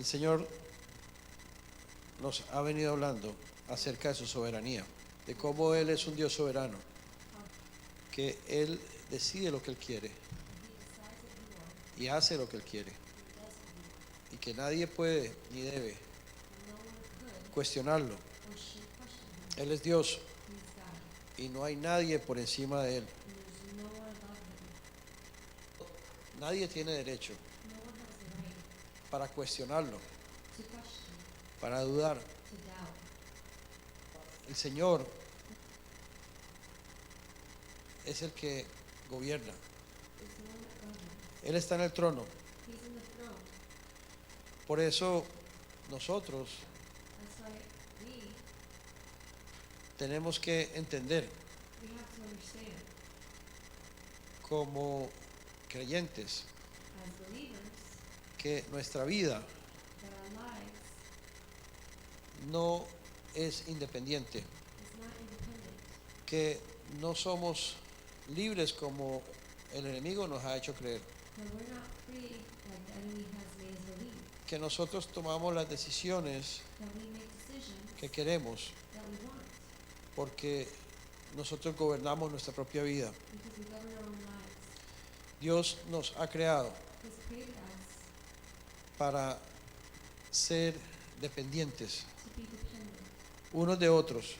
El Señor nos ha venido hablando acerca de su soberanía, de cómo Él es un Dios soberano, que Él decide lo que Él quiere y hace lo que Él quiere, y que nadie puede ni debe cuestionarlo. Él es Dios y no hay nadie por encima de Él. Nadie tiene derecho para cuestionarlo, para dudar. El Señor es el que gobierna. Él está en el trono. Por eso nosotros tenemos que entender como creyentes que nuestra vida no es independiente, que no somos libres como el enemigo nos ha hecho creer, que nosotros tomamos las decisiones que queremos porque nosotros gobernamos nuestra propia vida. Dios nos ha creado para ser dependientes unos de otros,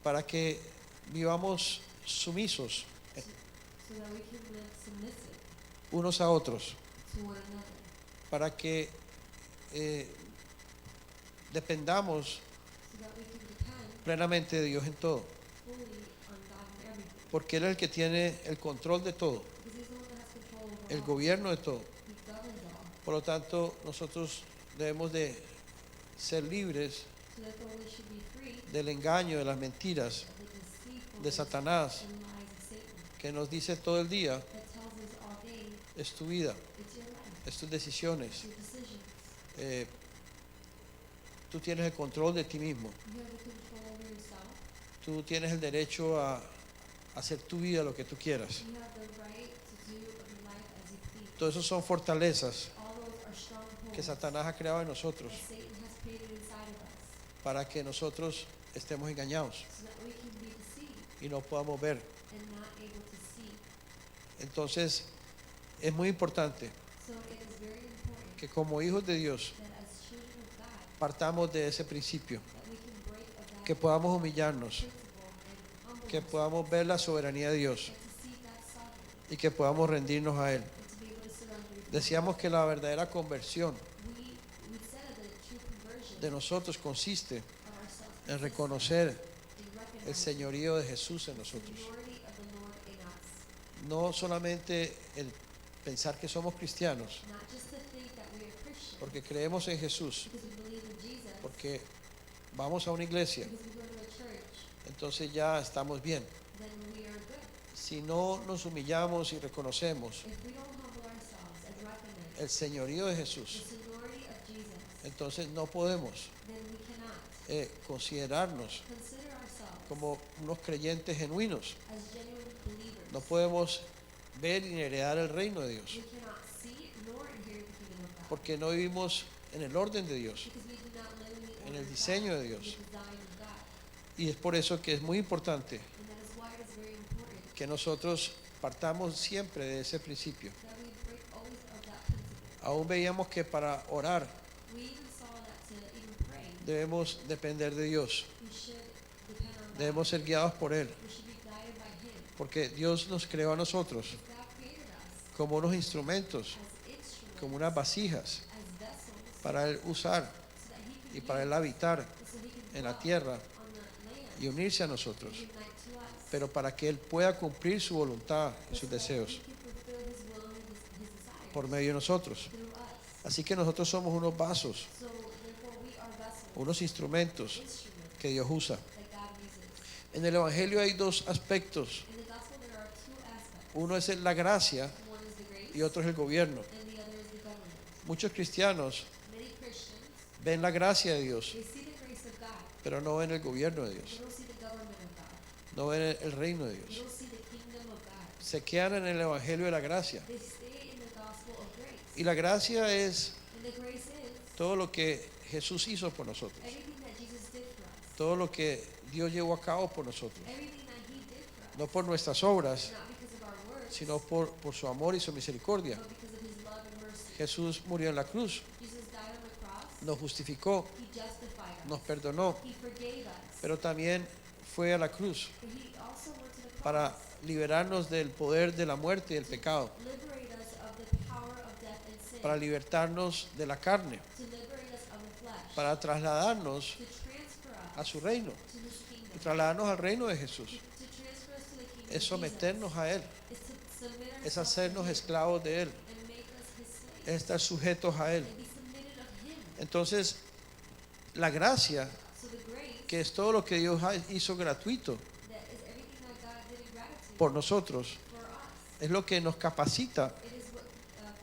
para que vivamos sumisos unos a otros, para que dependamos plenamente de Dios en todo, porque Él es el que tiene el control de todo, el gobierno de todo. Por lo tanto, nosotros debemos de ser libres del engaño, de las mentiras de Satanás, que nos dice todo el día: es tu vida, es tus decisiones, tú tienes el control de ti mismo, tú tienes el derecho a hacer tu vida lo que tú quieras. Todo eso son fortalezas que Satanás ha creado en nosotros para que nosotros estemos engañados y no podamos ver. Entonces es muy importante que como hijos de Dios partamos de ese principio, que podamos humillarnos, que podamos ver la soberanía de Dios y que podamos rendirnos a Él. Decíamos que la verdadera conversión de nosotros consiste en reconocer el señorío de Jesús en nosotros. No solamente el pensar que somos cristianos, porque creemos en Jesús, porque vamos a una iglesia, entonces ya estamos bien. Si no nos humillamos y reconocemos el señorío de Jesús, entonces no podemos considerarnos como unos creyentes genuinos. No podemos ver ni heredar el reino de Dios, porque no vivimos en el orden de Dios, en el diseño de Dios. Y es por eso que es muy importante que nosotros partamos siempre de ese principio. Aún veíamos que para orar debemos depender de Dios, debemos ser guiados por Él, porque Dios nos creó a nosotros como unos instrumentos, como unas vasijas para Él usar y para Él habitar en la tierra y unirse a nosotros, pero para que Él pueda cumplir su voluntad y sus deseos por medio de nosotros. Así que nosotros somos unos vasos, unos instrumentos que Dios usa. En el Evangelio hay dos aspectos. Uno es la gracia y otro es el gobierno. Muchos cristianos ven la gracia de Dios, pero no ven el gobierno de Dios, no ven el reino de Dios. Se quedan en el Evangelio de la gracia, Y la gracia es And the grace is todo lo que Jesús hizo por nosotros, everything that Jesus did for us. todo lo que Dios llevó a cabo por nosotros, Everything that he did for us. no por nuestras obras, Not because of our works, sino por su amor y su misericordia. but because of his love and mercy. Jesús murió en la cruz, Jesus died on the cross. nos justificó, He justified us. nos perdonó, He forgave us. pero también fue a la cruz But he also went to the cross para liberarnos del poder de la muerte y del pecado, to liberate us of the power of death and sin. para libertarnos de la carne, To liberate us of the flesh. para trasladarnos To transfer us a su reino. to his Y kingdom. trasladarnos al reino de Jesús To transfer us to the kingdom es of someternos a Él, Jesus. Is to submit es ourselves to hacernos him esclavos de Él, and make us his slaves. es estar sujetos a Él. And be submitted of him. Entonces, la gracia, So the grace que es todo lo que Dios hizo gratuito that is everything that God did in gratitude por nosotros, for us. es lo que nos capacita It is what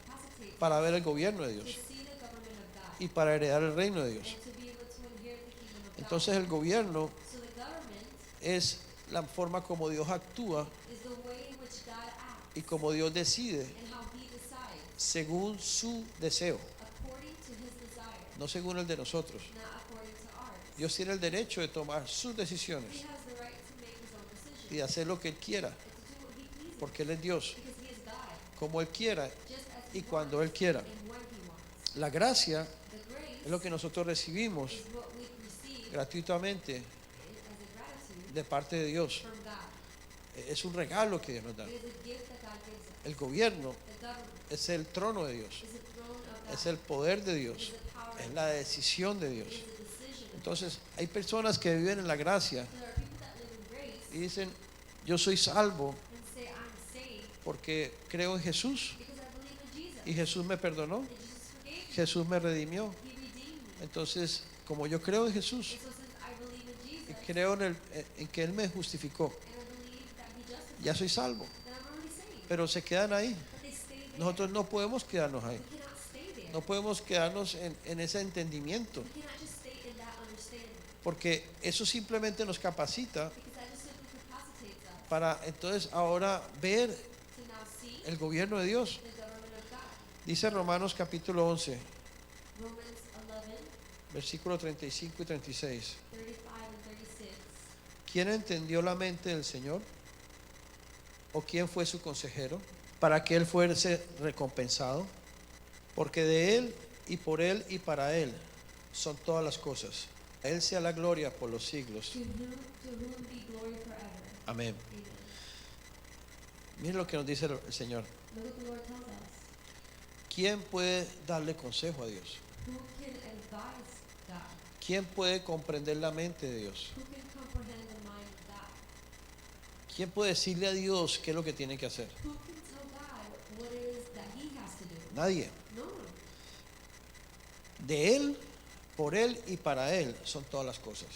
capacitates para ver el gobierno de to Dios see the government of God y para heredar el reino de Dios. and to be able to inherit the kingdom of Entonces, God. el gobierno So the government es la forma como Dios actúa is the way in which God acts y como Dios decide and how he decides según su deseo, according to his desire, no según el de nosotros. not according to ours. Dios tiene el derecho de tomar sus decisiones He has the right to make his own y decisions de hacer lo que Él quiera, and to do what he pleases porque Él es Dios, because he is God, como Él quiera just as he y cuando wants Él quiera. and when he wants. La gracia The grace es lo que nosotros recibimos is what we receive gratuitamente as a gratitude de parte de Dios. from God. Es un regalo que Dios nos da. It is a gift that God gives us. El gobierno The government es el trono de Dios, is a throne of God. es el poder de It Dios, is the power es of la God. decisión de Dios. It is a decision of Entonces, hay personas que viven en la gracia God. There are people that live in grace y dicen, yo soy salvo and say, I'm saved porque creo en Jesús because I believe in Jesus. y Jesús me perdonó, And Jesus forgave me. Jesús me redimió. He redeemed me. Entonces, como yo creo en Jesús And so since I believe in y Jesus creo en que Él me justificó, and I believe that he justified ya soy salvo. then I'm already saved. Pero se quedan ahí. But they stay there. Nosotros no podemos quedarnos ahí. We cannot stay there. No podemos quedarnos en ese entendimiento, We cannot just stay in that understanding porque eso simplemente nos capacita because that just simply capacitates us para entonces ahora ver to now see el gobierno de Dios. the government of God. Dice Romanos capítulo 11, Romans 11, versículos 35 y 36. 35 and 36. ¿Quién entendió la mente del Señor? ¿O quién fue su consejero para que Él fuese recompensado? Porque de Él y por Él y para Él son todas las cosas. A Él sea la gloria por los siglos. To whom be glory forever. Amén. Amen. Miren lo que nos dice el Señor. Look what the Lord tells us. ¿Quién puede darle consejo a Dios? Who can advise God? ¿Quién puede comprender la mente de Dios? Who can comprehend the mind of God? ¿Quién puede decirle a Dios qué es lo que tiene que hacer? Who can tell God what it is that he has to do? Nadie. No. De Él, por Él y para Él son todas las cosas.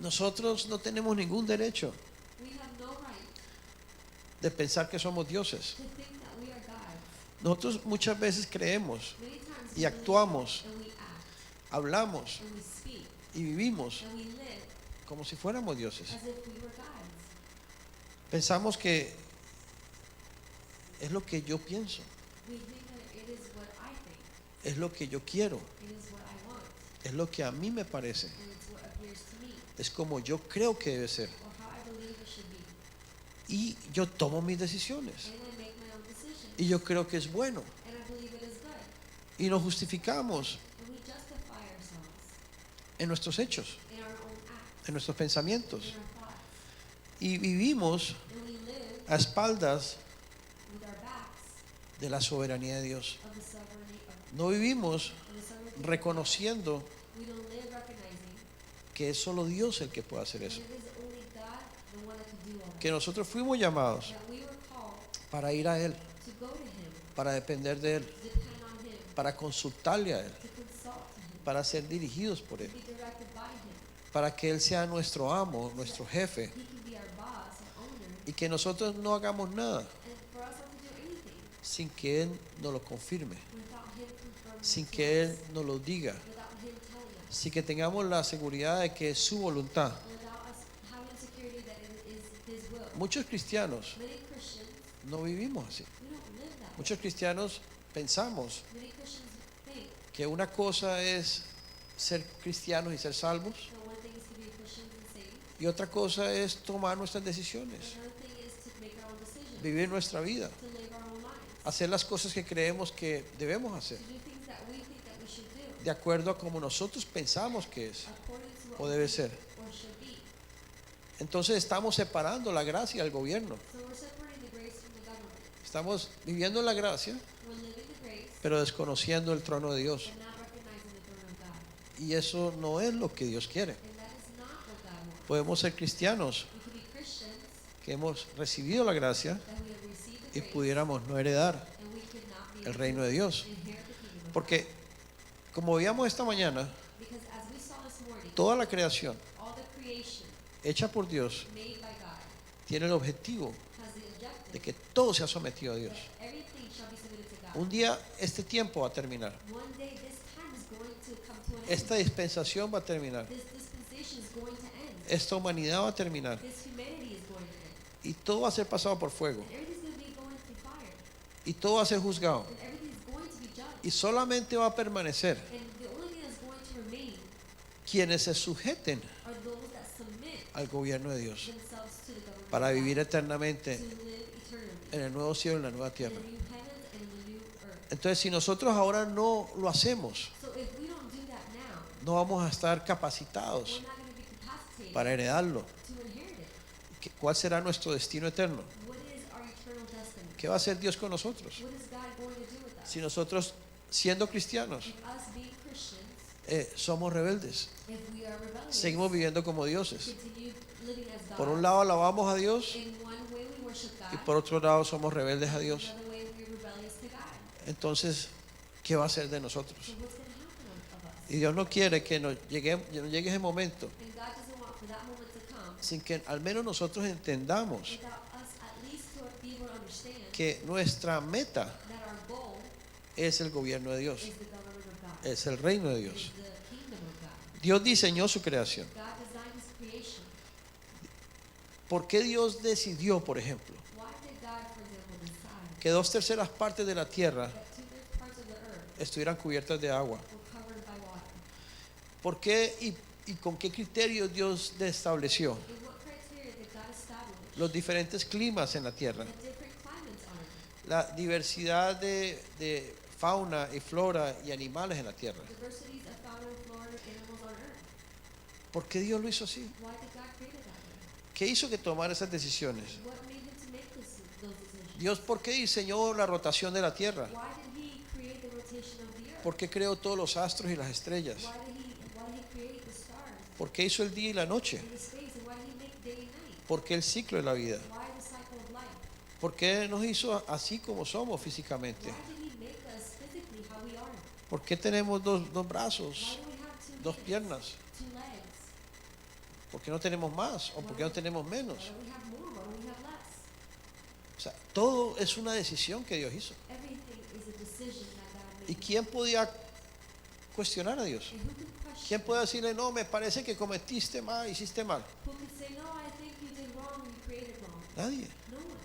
Nosotros no tenemos ningún derecho We have no right de pensar que somos dioses. to think that we are God. Nosotros muchas veces creemos Many times y we actuamos, believe and we act hablamos and we speak y vivimos and we live como si fuéramos dioses. as if we were gods. Pensamos que es lo que yo pienso, We think that it is what I think. es lo que yo quiero, It is what I want. es lo que a mí me parece, And it's what appears to me es como yo creo que debe ser. or how I believe it should be. Y yo tomo mis decisiones And I make my own decisions. y yo creo que es bueno. And I believe it is good. Y nos justificamos And we justify ourselves en nuestros hechos, in our own acts, en nuestros pensamientos. in our thoughts. Y vivimos And we live a espaldas with our backs de la soberanía de Dios. of the sovereignty of No vivimos the sovereignty of God. reconociendo We don't live recognizing que es solo Dios el que puede hacer that eso. it is only God, the one that can do all that. Que nosotros fuimos llamados That we were called para ir a Él, to go to Him, para depender de Él, depend on Him, para consultarle a Él, to consult to Him, para ser dirigidos por to Él, be directed by Him. para que Él sea nuestro amo, nuestro jefe, He can be our boss, our owner, y que nosotros no hagamos nada and for us not to do anything sin que Él nos lo confirme, without Him confirming sin it to que us, Él nos lo diga, without Him telling us, sin que tengamos la seguridad de que es su voluntad. without us having security that it is His will. Muchos cristianos Many Christians, no vivimos así. we don't live that Muchos cristianos pensamos Many Christians think que una cosa es ser cristianos y ser salvos, that one thing is to be Christians and saved, y otra cosa es tomar nuestras decisiones, another thing is to make our own decisions, vivir nuestra vida, to live our own lives, hacer las cosas que creemos que debemos hacer, to do things that we think that we should do, de acuerdo a como nosotros pensamos que es according to what o we debe think ser. or should be. Entonces estamos separando la gracia del gobierno. So we're separating the grace from the government. Estamos viviendo la gracia, We're living the grace, pero desconociendo el trono de Dios. but not recognizing the throne of God. Y eso no es lo que Dios quiere. And that is not what God wants. Podemos ser cristianos We could be Christians que hemos recibido la gracia that we have received the y grace, pudiéramos no heredar and we could not be el able reino de Dios. to inherit the kingdom of Porque, como veíamos esta mañana, God. Because as we saw this morning, toda la creación all the creation hecha por Dios made by God tiene el objetivo has the objective de que todo sea sometido a Dios. that everything shall be submitted to God. Un día este tiempo va a terminar. One day this time is going to come to an Esta end. dispensación va a terminar. This dispensation is going to end. Esta humanidad va a terminar. This humanity is going to end. Y todo va a ser pasado por fuego. And everything's going to be going through fire. Y todo va a ser juzgado. And everything's going to be judged. Y solamente va a permanecer And the only thing that's going to remain quienes se sujeten are those that submit al gobierno de Dios themselves to the government para of vivir God, eternamente to live eternally en el nuevo cielo y en la nueva in tierra. the new heavens and in the new earth. Entonces, si nosotros ahora no lo hacemos, So if we don't do that now, no vamos a estar we're capacitados not going to be capacitated para heredarlo. to inherit it. ¿Cuál será nuestro destino eterno? What is our eternal destiny? ¿Qué va a hacer Dios con nosotros? What is God going to do with us? Si nosotros, siendo cristianos, If us being Christians, somos rebeldes, if we are rebellious, seguimos viviendo como dioses. continue living as God. Por un lado alabamos a Dios In one way we worship God, y por otro lado somos rebeldes a Dios. another way we're rebellious to God. Entonces, ¿qué va a hacer de nosotros? So what's going to happen of us? Y Dios no quiere que nos llegue ese momento And God doesn't want for that moment to come sin que al menos nosotros entendamos without us at least to be able to understand que nuestra meta that our goal es el gobierno de Dios, is the government of God, es el reino de is Dios. the kingdom of God. Dios diseñó su creación. God designed His creation. ¿Por qué Dios decidió, por ejemplo, Why did God, for example, decide que 2/3 partes de la tierra that 2/3 parts of the earth estuvieran cubiertas de agua? were covered by water? ¿Por qué y con qué criterio Dios estableció In what criteria did God establish los diferentes climas en la tierra? the different climates on earth? La diversidad de fauna y flora y animales en la tierra. Diversities of fauna and flora animals on earth. ¿Por qué Dios lo hizo así? Why did God create it that way? ¿Qué hizo que tomara esas decisiones? What made Him to make those decisions? Dios, ¿por qué diseñó la rotación de la tierra? Why did He create the rotation of the earth? ¿Por qué creó todos los astros y las estrellas? Why did He create the stars ¿Por qué hizo el día y la noche? and the space? And why did He make day and night? ¿Por qué el ciclo de la vida? Why the cycle of life? ¿Por qué nos hizo así como somos físicamente? Why did He make us physically how we are? ¿Por qué tenemos dos Why brazos, do we have dos hands, piernas? 2 legs? ¿Por qué no tenemos más o por qué no tenemos menos? Why do we have more? Why do we have less? O sea, todo es una decisión que Dios hizo. Everything is a decision that God made. ¿Y quién podía cuestionar a Dios? And who can question? ¿Quién puede decirle, no, me parece que cometiste mal, hiciste mal? Who can say, no, I think you did wrong and you created wrong? Nadie. No one.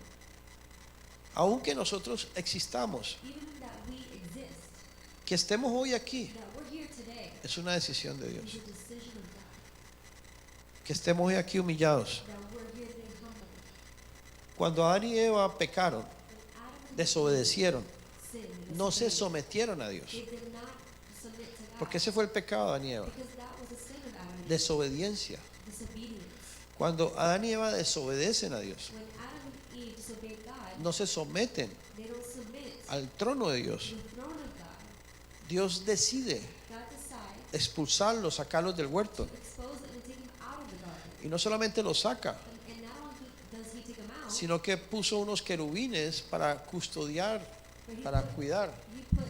Aunque nosotros existamos, Even that we exist, que estemos hoy aquí, that we're here today, es una decisión de is Dios. a decision of God. Que estemos hoy aquí humillados. That we're here today humble. Cuando Adán y Eva pecaron, When Adam and desobedecieron, Eve sinned, no se disobeyed, sometieron a Dios. they did not submit to God. Porque ese fue el pecado de Adán y Eva. Because that was a sin of Adam and Eve, Desobediencia. disobedience. Cuando Adán y Eva desobedecen a Dios, When Adam and Eve disobeyed God, no se someten they don't submit al trono de to Dios. the throne of God. Dios decide God decides expulsarlos, sacarlos del huerto. to expose them and take them out of the garden. Y no solamente los saca, And not only does He take them out, sino que puso unos querubines para custodiar, but He para put, cuidar, he put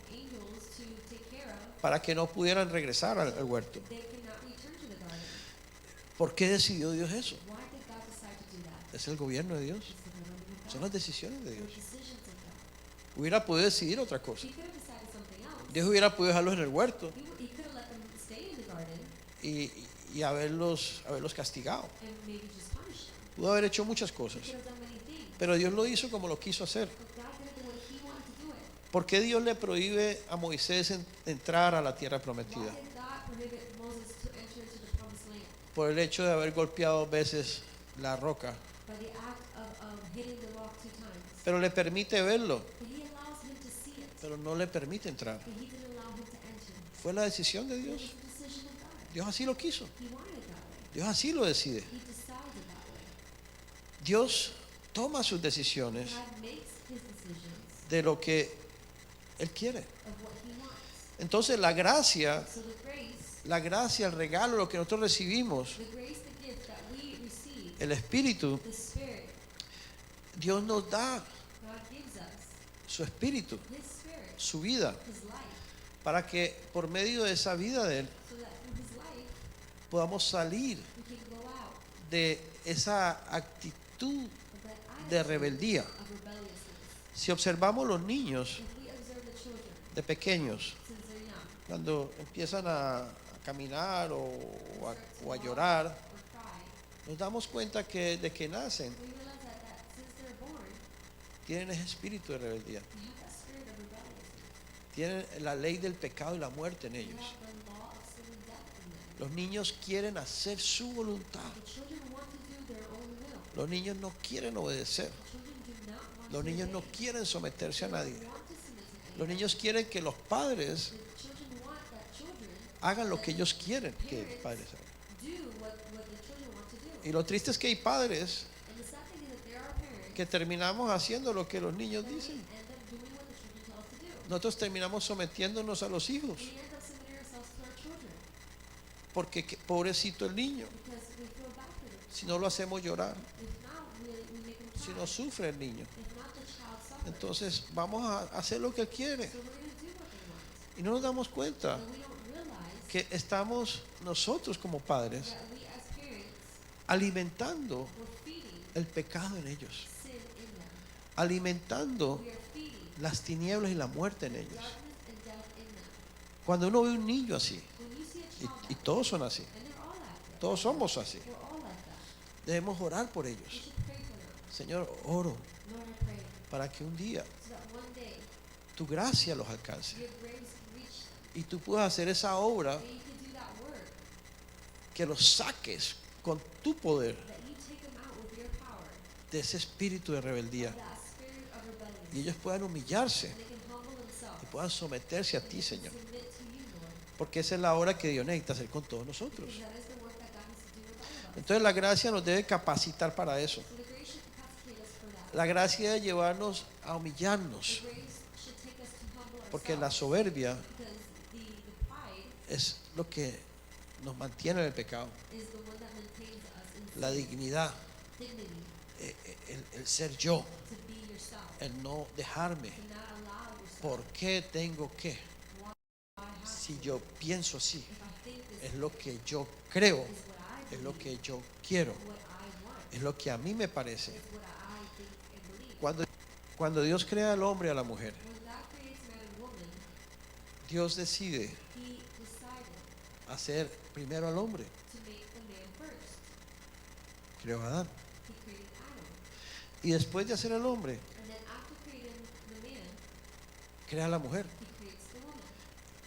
angels to take care of. para que no pudieran regresar al huerto. They cannot return to the garden. ¿Por qué decidió Dios eso? Why did God decide to do that? Es el gobierno de Dios. It's the government of Son God. las decisiones de They're Dios. decisions of God. Hubiera podido decidir otra cosa. He could have decided something else. Dios hubiera podido dejarlos en el huerto He could have let them stay in the garden y haberlos castigado. and maybe just punish them. Pudo haber hecho muchas He cosas. could have done many things. Pero Dios lo hizo como lo quiso hacer. But God did it the way He ¿Por qué Dios le prohíbe a Moisés entrar a la tierra prometida? Why did God prohibit Moses to enter into the promised land? Por el hecho de haber golpeado 2 veces la roca. By the act of hitting the rock 2 times. Pero le permite verlo, But he allows him to see it. pero no le permite entrar. But he didn't allow him to enter. Fue la decisión de It Dios. was the decision of God. Dios así lo quiso. He wanted it that way. Dios así lo decide. He decided that way. Dios toma sus decisiones God makes his decisions de lo que Él quiere. of what he wants. Entonces la gracia, So el regalo, lo que nosotros recibimos, the grace, the gift that we receive, el Espíritu, the Spirit, Dios nos da God gives us su Espíritu, his Spirit, su vida, his life, para que por medio de esa vida de Él so that through his life podamos salir we can go out de esa actitud of that de attitude rebeldía. of rebelliousness. Si observamos los niños If we observe the children de pequeños, since they're young, cuando empiezan a caminar o a llorar, or cry, nos damos cuenta que de que nacen we realize that since they're born, tienen ese espíritu de rebeldía, they have that spirit of rebelliousness. tienen la ley del pecado y la muerte en They ellos. have the law of sin and death in them. Los niños quieren hacer su voluntad. The children want to do their own will. Los niños no quieren obedecer. The children do not want Los to niños no obey. quieren someterse a They nadie. don't want to submit to anyone. Los niños quieren que los padres The children want that children hagan lo que ellos quieren que los padres hagan. do what the children want to do. Y lo triste es que hay padres And the sad thing is that there are parents que terminamos haciendo lo que los niños that we dicen. end up doing what the children tell us to do. Nosotros terminamos sometiéndonos a los hijos. We end up submitting ourselves to our children Porque pobrecito el niño, because we feel bad for them. si no lo hacemos llorar, If not, we make them si cry. no sufre el niño, If not, the child suffers. entonces vamos a hacer lo que él quiere. So we're going to do what they want. Y no nos damos cuenta And we don't realize que estamos nosotros como padres that we as parents, alimentando we're feeding el pecado en ellos, sin in them. alimentando We are feeding las tinieblas y la muerte en ellos. darkness and death in them. Cuando uno ve un niño así, When you see a y, child y that todos son así, way, and they're all like that, todos somos así, we're all like that. debemos orar por We ellos. should pray for them. Señor, oro Lord, I pray para que un día so that one day tu gracia los alcance your grace reach them, y tú puedas hacer esa obra, and you can do that work, que los saques con tu poder that you take them out with your power, de ese espíritu de rebeldía, of that spirit of rebellion, y ellos puedan humillarse and they can humble themselves y puedan someterse a and ti, they can Señor, submit to you, Lord, porque esa es la obra que Dios necesita hacer con todos nosotros. because that is the work that God needs to do with all of us. Entonces la gracia nos debe capacitar para eso. So the grace should capacitate us for that. La gracia debe llevarnos a humillarnos, The grace should take us to humble porque la ourselves, soberbia because the pride es lo que nos mantiene en el pecado. is the one that maintains us in La dignidad, dignity, el ser yo, to be yourself, el no dejarme. to not allow yourself. ¿Por qué tengo que? I have Si yo pienso así, if I think this es lo que yo creo, is what I es lo believe, que yo quiero, what I want, es lo que a mí me parece. is what I think and believe. Cuando Dios crea al hombre y a la mujer, When God creates man and woman, Dios decide He decided hacer primero al hombre. to make the man first. Creó a Adán. He created Adam, Y después de hacer al hombre, and then after creating the man, crea a la mujer. He creates the woman,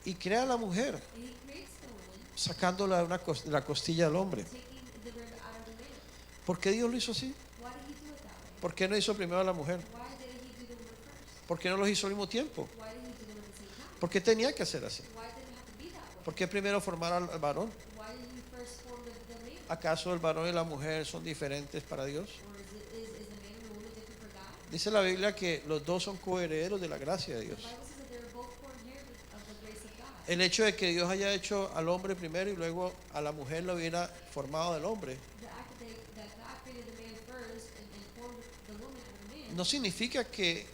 Y crea a la mujer and He creates the woman, sacándola de la costilla del hombre. taking the rib out of the man. ¿Por qué Dios lo hizo así? Why did He do it that way? ¿Por qué no hizo primero a la mujer? Why didn't He do the woman first? ¿Por qué no los hizo al mismo tiempo? Why didn't He do them at the same time? ¿Por qué tenía que hacer así? Why did it have to be that way? ¿Por qué primero formar al varón? Why did He first form the man? ¿Acaso el varón y la mujer son diferentes para Dios? Or is the man and the woman different for God? Dice la Biblia que los dos son coherederos de la gracia de The Dios. Bible says that they're both co-inheritors of the grace of God. El hecho de que Dios haya hecho al hombre primero y luego a la mujer lo hubiera formado del hombre, The act that God created the man first and formed the woman out of the man no significa que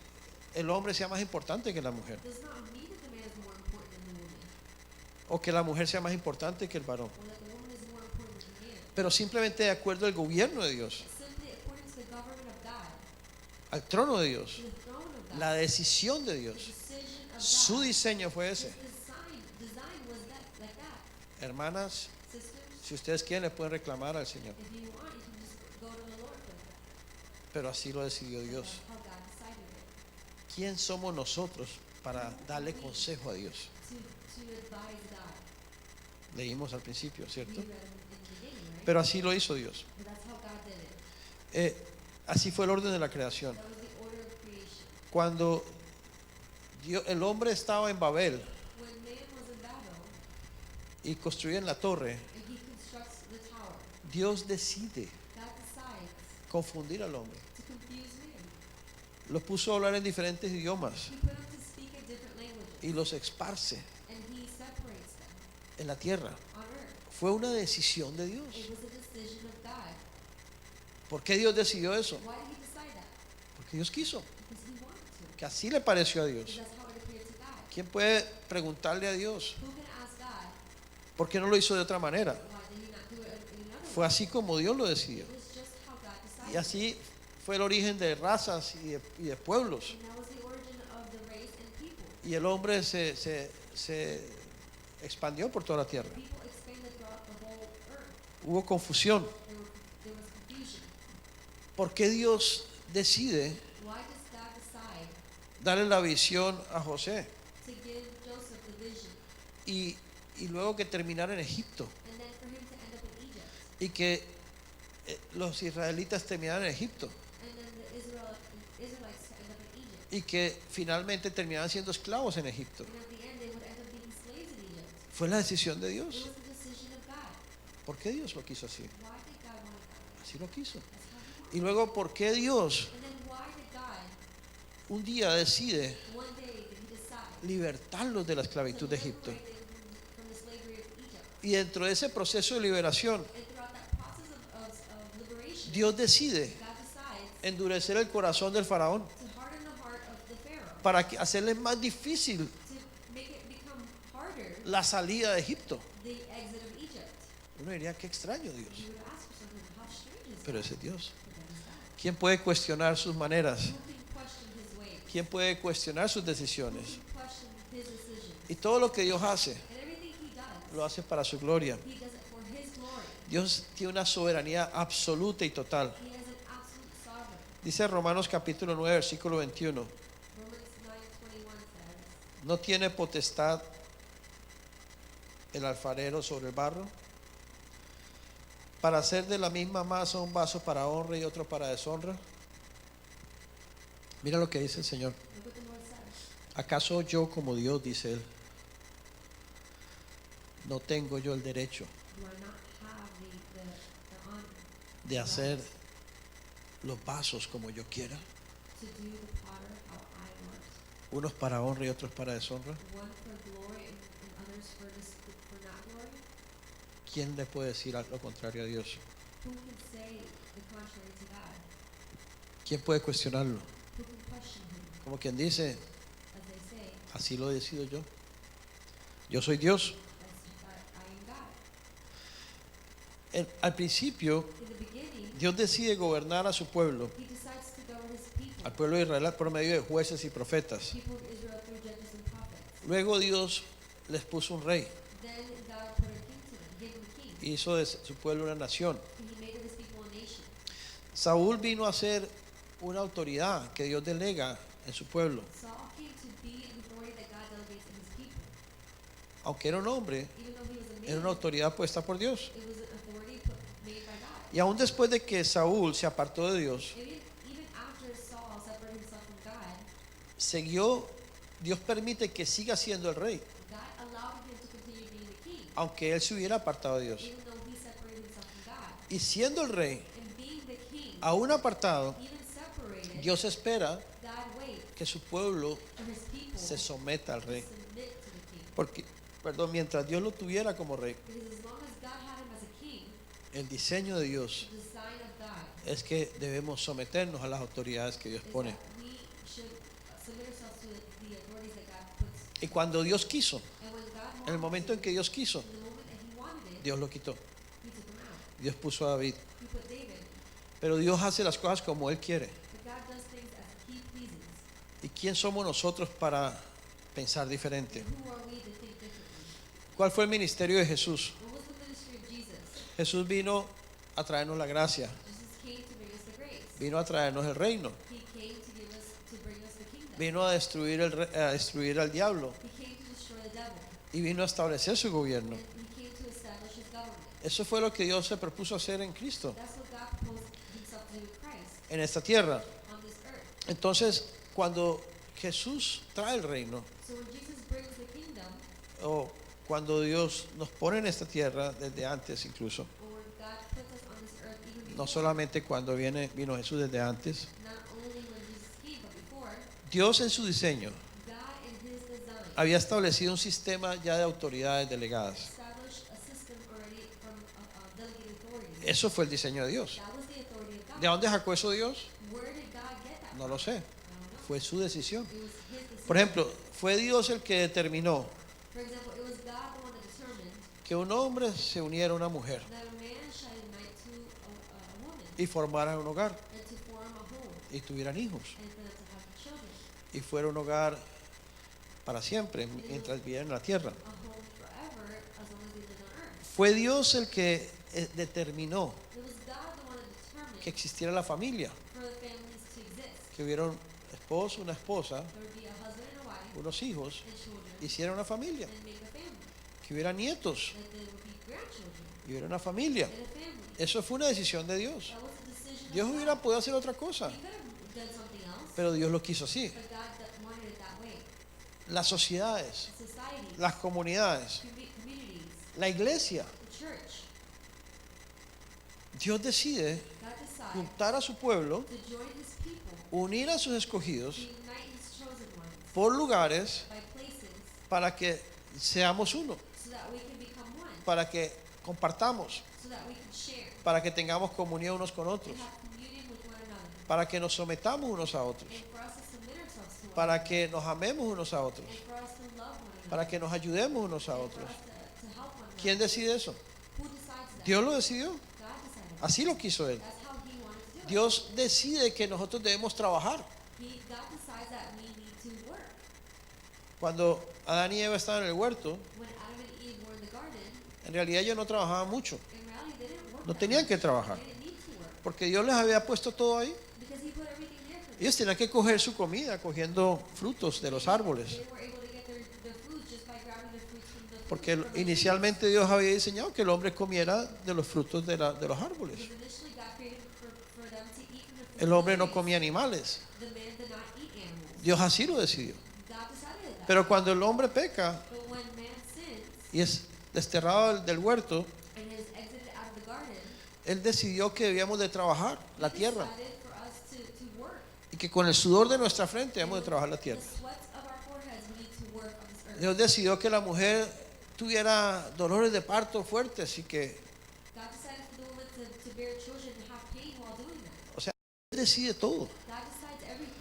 el hombre sea más importante que la mujer does not mean that the man is more important than the woman, o que la mujer sea más importante que el varón, or that the woman is more important than the man. pero simplemente de acuerdo al gobierno de Dios, Simply according to the government of God, al trono de Dios, to the throne of God, la decisión de the Dios, decision of su God. diseño fue His ese. design was that like that. Hermanas, Sisters, si ustedes quieren le pueden reclamar al Señor, if you want, you can just go to the Lord for that. pero así lo decidió Dios. That's how God decided it. ¿Quién somos nosotros para darle consejo a Dios. to advise God. Leímos al principio, We ¿cierto? read in the beginning, right? Pero así lo hizo Dios. But that's how God did it. Así fue el orden de la creación. That was the order of creation. Cuando el hombre estaba en Babel When man was in Babel y construían la torre, and he constructs the tower, Dios decide God decides confundir al hombre. to confuse man. Lo puso a hablar en diferentes idiomas He put him to speak in different languages, y los esparce and he separates them en la tierra. on earth. Fue una decisión de Dios. It was a decision of God. ¿Por qué Dios decidió eso? Why did he decide that? Porque Dios quiso, Because he wanted to. que así le pareció a Because Dios. that's how it appeared to God. ¿Quién puede preguntarle a Dios Who can ask God, por qué no lo hizo de otra manera? why did he not do it in another Fue way? así como Dios lo decidió. It was just how God decided. Y así fue el origen de razas y de pueblos. And that was the origin of the race and people. Y el hombre se expandió por toda la tierra. People expanded throughout the whole earth. Hubo confusión. There was confusion. ¿Por qué Dios decide Why does God decide darle la visión a José to give Joseph the vision y luego que terminara en Egipto and then for him to end up in Egypt y que los israelitas terminaran en Egipto and then the Israelites to end up in Egypt y que finalmente terminaran siendo esclavos en Egipto? and at the end they would end up being slaves in Egypt? Fue la decisión de It Dios. was the decision of God. ¿Por qué Dios lo quiso así? Why did God want it that way? Así lo quiso. That's how he wanted Y it. luego, ¿por qué Dios And then why did God un día decide one day did he decide libertarlos de la to esclavitud de Egipto? liberate them from the slavery of Egypt? Y dentro de ese proceso de liberación, And throughout that process of liberation, Dios decide God decides endurecer el corazón del faraón to harden the heart of the Pharaoh, para hacerle más difícil to make it become harder la salida de Egipto. the exit of Egypt. Uno diría, qué extraño Dios. You would ask for something, how strange is Pero that? ese es Dios. But that is God. ¿Quién puede cuestionar sus maneras? Who can question his ways? ¿Quién puede cuestionar sus Who decisiones? can question his decisions? Y todo lo que Dios hace, And everything he does, lo hace para su gloria. he does it for his glory. Dios tiene una soberanía absoluta y total. He has an absolute sovereign. Dice Romanos capítulo 9, versículo 21. Romans 9:21 says, ¿No tiene potestad el alfarero sobre el barro para hacer de la misma masa un vaso para honra y otro para deshonra? Mira lo que dice el Señor. look what the Lord says. ¿Acaso yo como Dios, dice Él, no tengo yo el derecho Do I not have the honor de hacer los vasos como yo quiera? to do the potter how I want? Unos para honra y otros para deshonra. One for glory and others for not glory? ¿Quién le puede decir lo contrario a Dios? Who can say the contrary to God? ¿Quién puede cuestionarlo? Who can question him? Como quien dice, As they say, así lo decido yo. Yo soy Dios. I am God. Al principio, In the beginning, Dios decide gobernar a su pueblo, he decides to govern his people, al pueblo de Israel por medio de jueces y profetas. people of Israel through judges and prophets. Luego Dios les puso un rey, Then God put a king to them, gave them a king. hizo de su pueblo una nación. And he made of his people a nation. Saúl vino a ser una autoridad que Dios delega en su pueblo. Saul came to be an authority that God delegates in his people. Aunque era un hombre, Even though he was a era man, una autoridad puesta por Dios. it was an authority made by God. Y aún después de que Saúl se apartó de Dios, Even after Saul separated himself from God, siguió, Dios permite que siga siendo el rey, God allowed him to continue being the king, aunque él se hubiera apartado de Dios. even though he separated himself from God. Y siendo el rey, And being the king, aún apartado, even separated, Dios espera God waits que su pueblo for his people se someta al to rey. submit to the king. Porque, mientras Dios lo tuviera como rey, Because as long as God had him as a king, el diseño de Dios the design of God es que debemos someternos a las autoridades que Dios is pone. that we should submit ourselves to the authorities that God puts. Y cuando Dios quiso, And when God en el wanted momento en to, que Dios quiso, in the moment that he wanted it, Dios lo quitó. he took him out. Dios puso a David. He put David. Pero Dios hace las cosas como Él quiere. But God does things as he pleases. ¿Y quién somos nosotros para pensar diferente? And who are we to think differently? ¿Cuál fue el ministerio de Jesús? What was the ministry of Jesus? Jesús vino a traernos la gracia, Jesus came to bring us the grace. vino a traernos el reino. He came to bring us the kingdom. Vino a destruir, a destruir al diablo He came to destroy the devil. y vino a establecer su gobierno. And he came to establish his government. Eso fue lo que Dios se propuso hacer en Cristo, That's what God proposed himself to do with Christ en esta tierra. on this earth. Entonces, cuando Jesús trae el reino, So when Jesus brings the kingdom, o cuando Dios nos pone en esta tierra desde antes incluso, or when God puts us on this earth even before, no solamente cuando vino Jesús desde antes, not only when Jesus came, but before, Dios en su diseño God in his design había establecido un sistema ya de autoridades delegadas. established a system already from delegated authorities. Eso fue el diseño de Dios. That was the authority of God. ¿De dónde sacó eso Dios? Where did God get that No from? lo sé. I don't know. Fue su decisión. It was his decision. Por ejemplo, fue Dios el que determinó For example, it was God the one that determined que un hombre se uniera a una mujer that a man shall unite to a woman y formaran un hogar and to form a home y tuvieran hijos and for them to have children, y fuera un hogar para siempre mientras vivieran en la tierra. a home forever as long as they lived on earth. Fue Dios el que determinó It was God the one that determined que existiera la familia, for the families to exist. que hubiera un esposo, una esposa, There would be a husband and a wife unos hijos, and children hiciera una familia, and make a family. que hubiera nietos That there would be grandchildren y hubiera una familia. and a family. Eso fue una decisión de Dios. That was a decision Dios of hubiera God. podido hacer otra cosa, He could have done something else, pero Dios lo quiso así. but God wanted it that way. Las sociedades, Society, las comunidades, communities, la iglesia, the church, Dios decide God decided juntar a su pueblo, to join his people, unir a sus escogidos to unite his chosen ones por lugares by places para que seamos uno, so that we can become one, para que compartamos, so that we can share para que tengamos comunión unos con otros, and have communion with one another, para que nos sometamos unos a otros, and for us to submit ourselves to one para another, que nos amemos unos a otros, and for us to love one another, para que nos ayudemos unos a and for otros. us to help one another. ¿Quién decide eso? Who decides that? Dios lo decidió. God decided. Así lo quiso Él. That's how he wanted to do it. Dios decide que nosotros debemos trabajar. God decides that we need to work. Cuando Adán y Eva estaban en el huerto, When Adam and Eve were in the garden, en realidad ellos no trabajaban mucho. in reality they didn't work No that tenían much. que trabajar, They didn't need to work porque Dios les había puesto todo ahí. because he put everything there for them. Ellos tenían que coger su comida cogiendo frutos de los árboles, They were able to get their food just by grabbing the fruits from the porque from the trees. inicialmente Dios había diseñado que el hombre comiera de los frutos de los árboles. Because initially God created for them to eat from the fruits El of hombre the no trees. comía animales. The man did not eat animals. Dios así lo decidió. God decided that. Pero cuando el hombre peca But when man sins y es desterrado del huerto, and is exited out of the garden, Él decidió que debíamos de trabajar la he tierra decided for us to work. y que con el sudor de nuestra frente debemos de trabajar la The tierra. sweats of our foreheads, we need to work on this earth. Dios decidió que la mujer tuviera dolores de parto fuertes y que God decided for the woman to bear children and have pain while doing that. o sea, Él decide todo. God decides everything.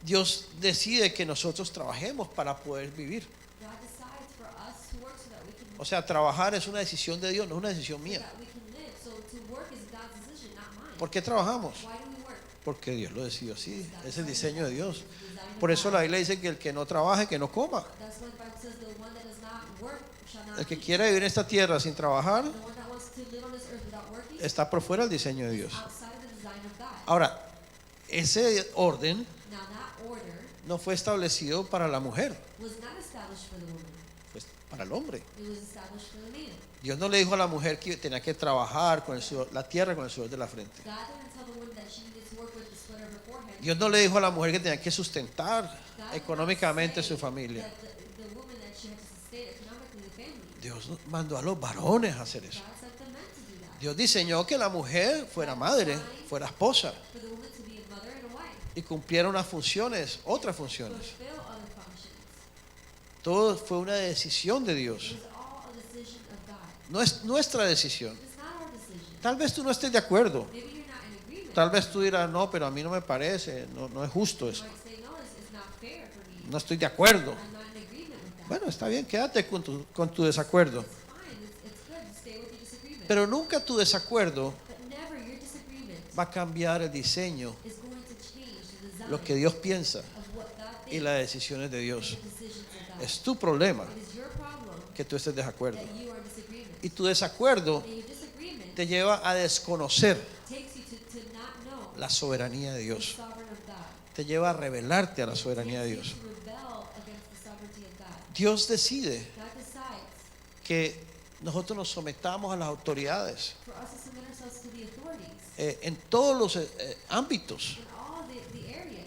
Dios decide que nosotros trabajemos para poder vivir. God decides for us to work so that we can O sea, trabajar es una decisión de Dios, no es una decisión so mía. that we can live. So to work is God's decision, not mine. ¿Por qué trabajamos? Why do we work? Porque Dios lo decidió así. Es el diseño de Dios. It's the design of Por eso God. la Biblia dice que el que no trabaje, que no coma. That's why the Bible says the one that does not work shall not El que eat. quiera vivir en esta tierra sin trabajar The one that wants to live on this earth without working está por fuera del diseño de Dios. outside of the design of God. Ahora, ese orden Now that order no fue establecido para la mujer, was not established for the woman. fue para el hombre. It was established for the man. Dios no le dijo a la mujer que tenía que trabajar con el sudor, la tierra con el sudor de la frente. God didn't tell the woman that she needed to work with the sweat of her forehead. Dios no le dijo a la mujer que tenía que sustentar God did not económicamente say su familia. that the woman that she had to sustain economically the family. Dios mandó a los varones a hacer eso. God sent the men to do that. Dios diseñó que la mujer fuera madre, fuera esposa For the woman to be a mother and a wife. y cumpliera unas funciones, otras funciones. Fulfill other functions. Todo fue una decisión de Dios. It was all a decision of God. No es nuestra decisión. It's not our decision. Tal vez tú no estés de acuerdo. Maybe you're not in agreement. Tal vez tú dirás, no, pero a mí no me parece, no es justo You eso. might say, no, it's not fair for me. No estoy de acuerdo. I'm not in agreement with that. Bueno, está bien, quédate con tu desacuerdo. It's fine. It's good to stay with your disagreement. Pero nunca tu desacuerdo But never your disagreement va a cambiar el diseño, is going to change the design lo que Dios piensa of what God y thinks las decisiones de and Dios. the decisions of God. Es tu problema It is your problem que tú estés de acuerdo. that you are in disagreement. Y tu desacuerdo And your disagreement te lleva a desconocer takes you to not know la soberanía de the Dios. sovereign of God. te lleva a rebelarte a la soberanía de Dios. to rebel against the sovereignty of God. Dios decide God decides que nosotros nos sometamos a las autoridades for us to submit ourselves to the authorities en todos los ámbitos, in all the areas,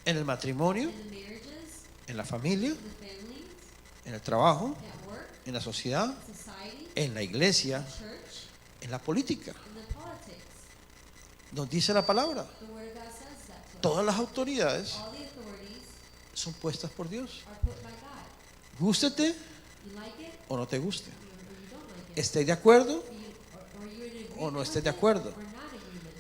en el matrimonio, in the marriages, en la familia, in the families, en el trabajo, at work, en la sociedad, society, en la iglesia, church, en la política. in the politics. Nos dice la palabra, The Word of God says that to us. todas las autoridades All the authorities son puestas por Dios. are put by God. Gústete You like it o no te guste. or you don't like it. Esté de acuerdo Or you're in agreement o no with estés de it acuerdo. or not agreement.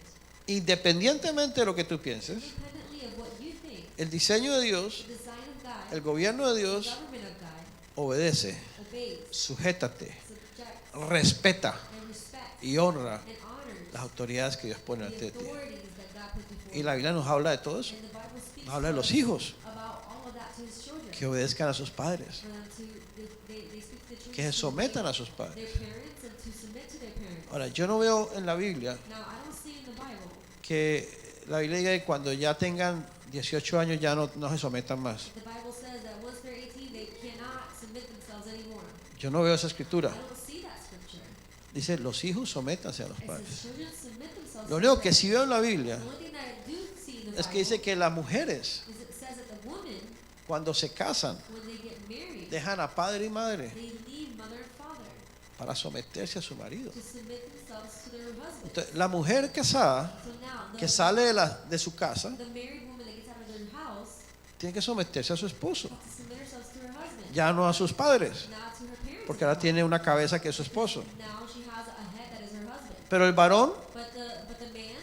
Independientemente de lo que tú pienses, Independently of what you think, el diseño de Dios, the design of God, el gobierno de the Dios government of God, obedece, obeys, sujétate, subjects, respeta and respects, y honra and honors las autoridades que Dios pone the ante ti. authorities that God put before Y la Biblia nos habla de todo eso. you. And the Bible speaks Nos habla de to los us hijos about all of that to his children. que obedezcan a sus padres, For them to, they speak to the children que se to sometan obey a sus padres. their parents and to submit to their parents. Ahora, yo no veo en la Biblia Now, I don't see in the Bible que la Biblia diga que cuando ya tengan 18 años ya no se sometan más. the Bible says that once they're 18, they cannot submit themselves anymore. Yo no veo esa escritura. I don't see that scripture. Dice, los hijos sométanse a los It padres. says children submit themselves Lo to único their que sí veo en la Biblia parents. The only thing that I do see in the es que Bible dice que las mujeres, is it says that the woman, cuando se casan, when they get married, dejan a padre y madre they leave mother and father para someterse a su marido. to submit themselves to their husband. Entonces, la mujer casada So now, que sale de su casa the married woman that gets out of their house tiene que someterse a su esposo, has to submit herself to her husband, ya no a sus padres, not to her parents. porque ahora tiene una cabeza que es su esposo. Now she has a head that is her husband. Pero el varón, But the man,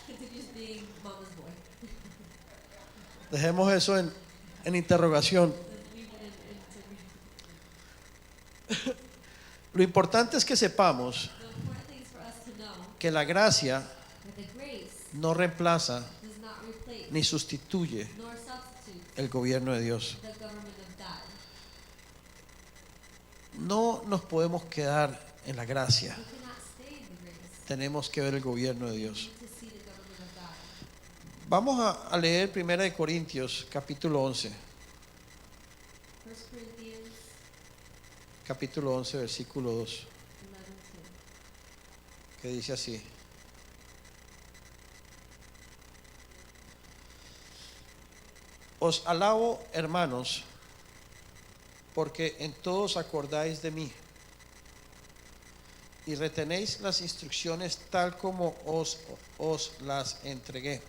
continues being mama's boy. dejemos eso en interrogación. Let's leave it in Lo importante es que sepamos The important thing is for us to know que la gracia that the grace no reemplaza does not replace ni sustituye nor substitute el gobierno de Dios. the government of God. No nos podemos quedar en la gracia. We cannot stay in the grace. Tenemos que ver el gobierno de We Dios. need to see the government of God. Vamos a leer 1 Corintios capítulo 11. 1 Corinthians Capítulo 11, versículo 2, 11:2. que dice así. Os alabo, hermanos, porque en todos acordáis de mí y retenéis las instrucciones tal como os las entregué.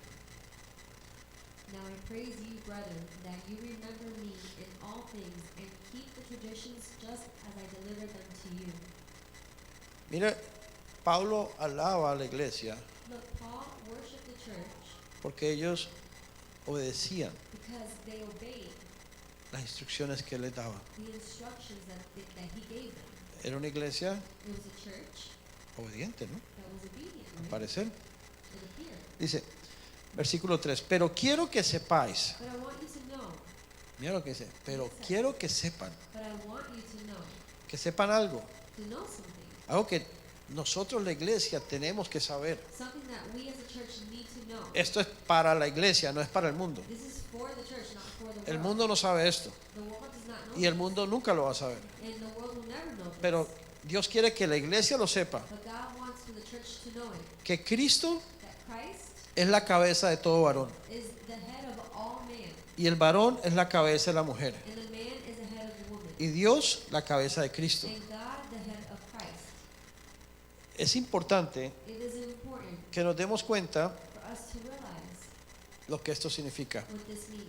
Now I praise you, brethren, that you remember me in all things and keep the traditions just as I delivered them to you. Mira, Pablo alaba a la iglesia Look, Paul worshiped the church porque ellos obedecían because they obeyed las instrucciones que él les daba. the instructions that he gave them. Era una iglesia It was a church obediente, ¿no? that was obedient, Al right? parecer. It appeared. Dice, versículo 3, pero quiero que sepáis, But I want you to know, mira lo que dice, pero quiero que sepan, but I want you que sepan algo, to know something. algo que nosotros la iglesia tenemos que saber. Something that we as a church need to know. Esto es para la iglesia, no es para el mundo. This is for the church, not for the world. El mundo no sabe esto The world does not know y el this, mundo nunca lo va a saber. and the world will never know this. Pero Dios quiere que la iglesia lo sepa, But God wants for the church to know it, que Cristo that Christ es la cabeza de todo varón is the head of all man, y el varón es la cabeza de la mujer and the man is the head of the woman, y Dios la cabeza de Cristo. and God the head of Christ. Es importante It is important que nos demos cuenta for us to realize lo que esto significa. what this means.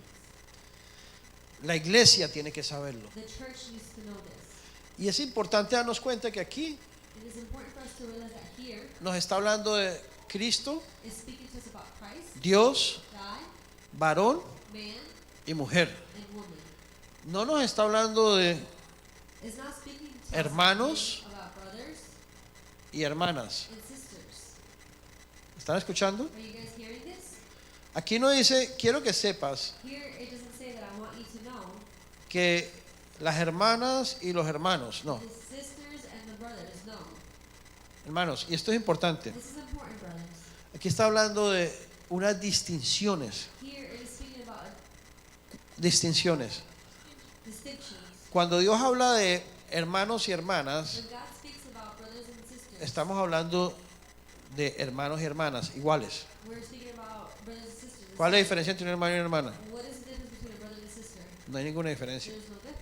La iglesia tiene que saberlo. The church needs to know this. Y es importante darnos cuenta que aquí It is important for us to realize that here nos está hablando de Cristo, is speaking to us about Christ, Dios, God, varón man, y mujer. and woman. No nos está hablando de It's not speaking to Hermanos. us about brothers y hermanas. and sisters. ¿Están escuchando? Are you guys hearing this? Aquí no dice, quiero que sepas Here it doesn't say that I want you to know que las hermanas y los hermanos, no. the sisters and the brothers. No. Hermanos, y esto es importante. This is important, brothers. Aquí está hablando de unas distinciones. Here it is speaking about Distinciones. distinctions. Cuando Dios habla de hermanos y hermanas, When God speaks about brothers and sisters, estamos hablando de hermanos y hermanas iguales. we're speaking about brothers and sisters. ¿Cuál es la diferencia entre un hermano y una hermana? What is the difference between a brother and a sister? No hay ninguna diferencia. There's no difference.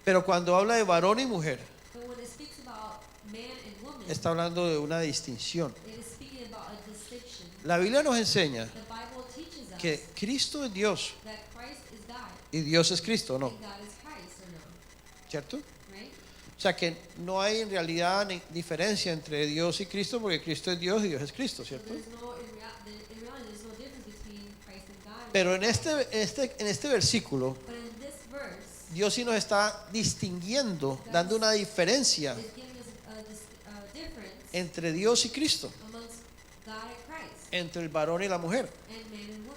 Pero cuando habla de varón y mujer, But when it speaks about man and woman, está hablando de una distinción. it is speaking about a distinction. La Biblia nos enseña The Bible teaches us que Cristo es Dios that Christ is God y Dios es Cristo, ¿no? and God is Christ, or no? ¿Cierto? Right? O sea que no hay en realidad ni diferencia entre Dios y Cristo, porque Cristo es Dios y Dios es Cristo, So ¿cierto? there's no, in reality, there's no difference between Christ and God. Pero en este versículo, But in this verse, Dios sí nos está distinguiendo, dando una diferencia it's giving us a difference entre Dios y Cristo, amongst God and Christ, entre el varón y la mujer. and man and woman.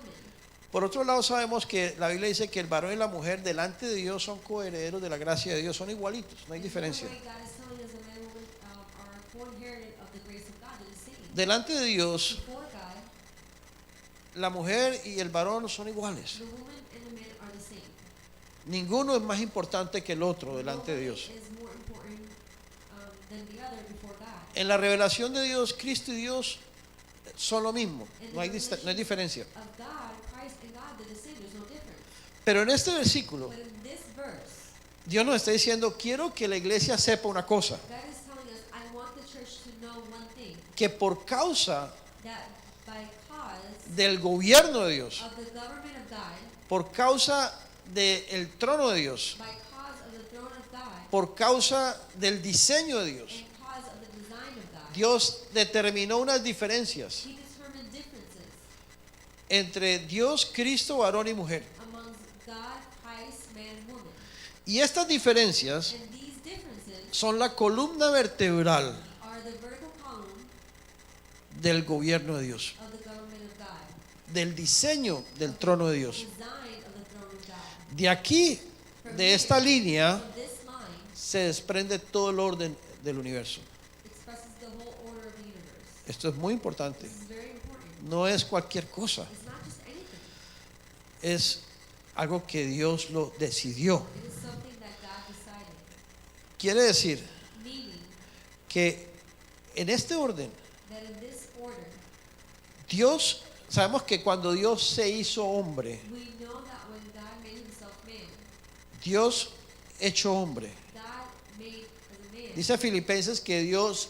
Por otro lado, sabemos que la Biblia dice que el varón y la mujer delante de Dios son coherederos de la gracia de Dios, son igualitos, no hay And diferencia. the way God is telling us that man and woman are co-inherited of the grace of God, they're the same. Delante de Dios, Before God, la mujer y el varón son iguales. the woman and the man are the same. Ninguno es más importante que el otro delante de Dios. Nobody is more important than the other before God. En la revelación de Dios, Cristo y Dios son lo mismo, no hay diferencia. Of God, Christ and God, they're the same. There's no difference. Pero en este versículo, But in this verse, Dios nos está diciendo, quiero que la iglesia sepa una cosa, God is telling us, I want the church to know one thing, que por causa that because del gobierno de Dios, of the government of God, por causa del trono de Dios, because of the throne of God, por causa del diseño de Dios, and because of the design of God, Dios determinó unas diferencias He determined differences entre Dios, Cristo, varón y mujer. amongst God, Christ, man, and woman. Y estas diferencias And these differences son la columna vertebral are the vertical column del gobierno de Dios, of the government of God, del diseño del trono de Dios. design of the throne of God. De aquí, de esta línea, From this line se desprende todo el orden del universo. expresses the whole order of the universe. Esto es muy importante. This is very important. No es cualquier cosa, It's not just anything. es algo que Dios lo decidió. It is something that God decided. Quiere decir Meaning que en este orden, that in this order, Dios, sabemos que cuando Dios se hizo hombre, we know that when God made himself man, Dios hecho hombre. God made as a man. Dice Filipenses que Dios